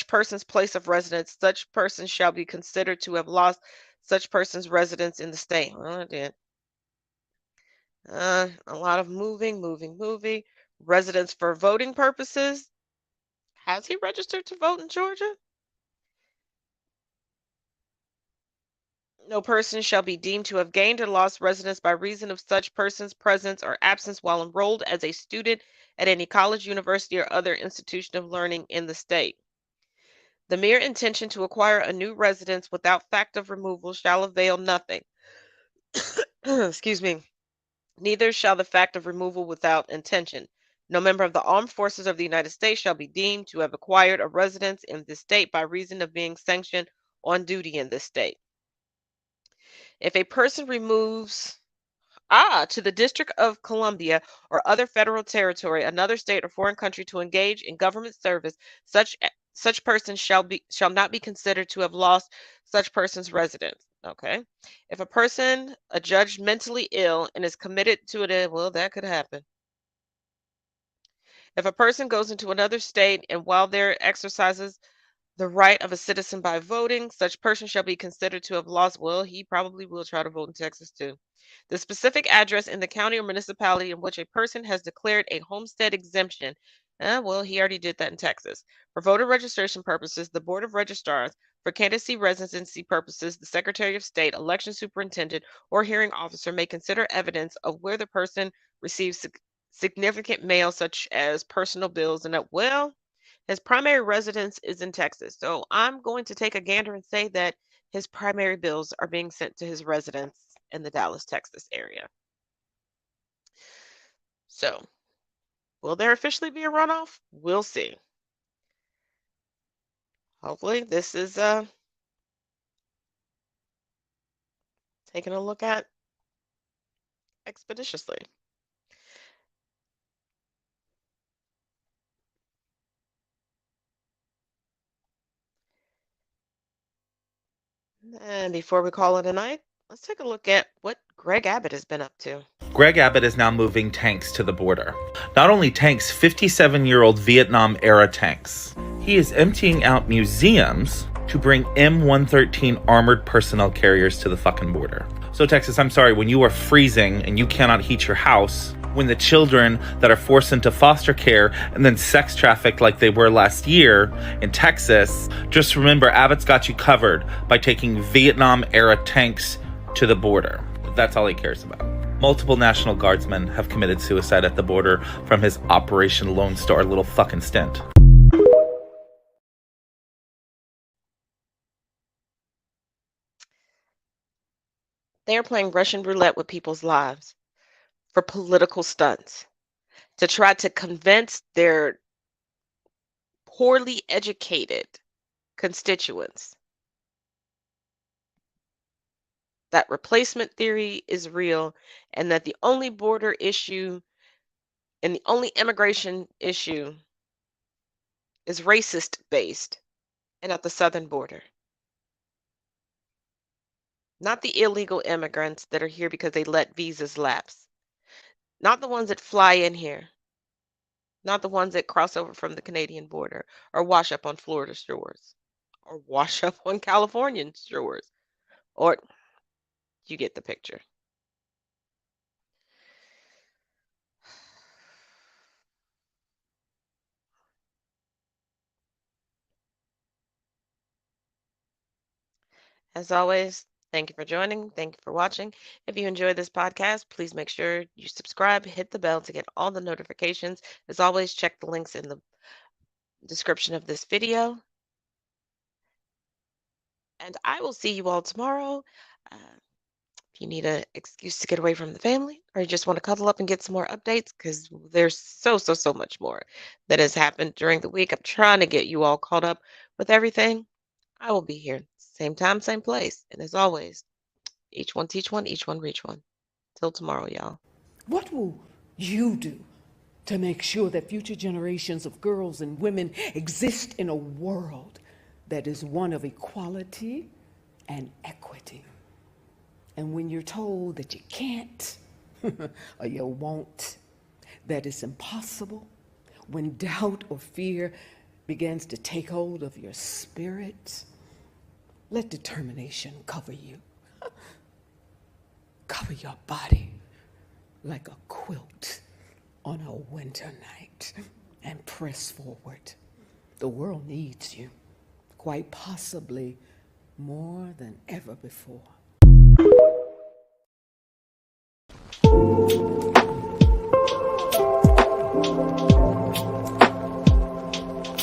person's place of residence, such person shall be considered to have lost such person's residence in the state. Well, I did. A lot of moving. Residence for voting purposes. Has he registered to vote in Georgia? No person shall be deemed to have gained or lost residence by reason of such person's presence or absence while enrolled as a student at any college, university, or other institution of learning in the state. The mere intention to acquire a new residence without fact of removal shall avail nothing. Excuse me. Neither shall the fact of removal without intention. No member of the armed forces of the United States shall be deemed to have acquired a residence in this state by reason of being sanctioned on duty in this state. If a person removes to the District of Columbia or other federal territory, another state or foreign country to engage in government service, such person shall not be considered to have lost such person's residence. Okay. If a person adjudged mentally ill and is committed to it, well, that could happen. If a person goes into another state and while there exercises the right of a citizen by voting, such person shall be considered to have lost. Well, he probably will try to vote in Texas too. The specific address in the county or municipality in which a person has declared a homestead exemption. Well, he already did that in Texas. For voter registration purposes, the Board of Registrars, for candidacy residency purposes, the Secretary of State, election superintendent, or hearing officer may consider evidence of where the person receives significant mail, such as personal bills, and well, his primary residence is in Texas. So I'm going to take a gander and say that his primary bills are being sent to his residence in the Dallas, Texas area. So will there officially be a runoff? We'll see. Hopefully this is taken a look at expeditiously. And before we call it a night, let's take a look at what Greg Abbott has been up to. Greg Abbott is now moving tanks to the border. Not only tanks, 57-year-old Vietnam-era tanks. He is emptying out museums to bring M113 armored personnel carriers to the fucking border. So Texas, I'm sorry, when you are freezing and you cannot heat your house, when the children that are forced into foster care and then sex trafficked like they were last year in Texas, just remember Abbott's got you covered by taking Vietnam-era tanks to the border. That's all he cares about. Multiple National Guardsmen have committed suicide at the border from his Operation Lone Star little fucking stint. They are playing Russian roulette with people's lives for political stunts to try to convince their poorly educated constituents that replacement theory is real and that the only border issue and the only immigration issue is racist based and at the southern border. Not the illegal immigrants that are here because they let visas lapse. Not the ones that fly in here. Not the ones that cross over from the Canadian border or wash up on Florida shores or wash up on Californian shores. Or you get the picture. As always, thank you for joining. Thank you for watching. If you enjoyed this podcast, please make sure you subscribe, hit the bell to get all the notifications. As always, check the links in the description of this video. And I will see you all tomorrow. If you need an excuse to get away from the family or you just want to cuddle up and get some more updates, because there's so much more that has happened during the week. I'm trying to get you all caught up with everything. I will be here. Same time, same place. And as always, each one teach one, each one reach one. Till tomorrow, y'all. What will you do to make sure that future generations of girls and women exist in a world that is one of equality and equity? And when you're told that you can't or you won't, that it's impossible, when doubt or fear begins to take hold of your spirit, let determination cover you. Cover your body like a quilt on a winter night and press forward. The world needs you, quite possibly more than ever before.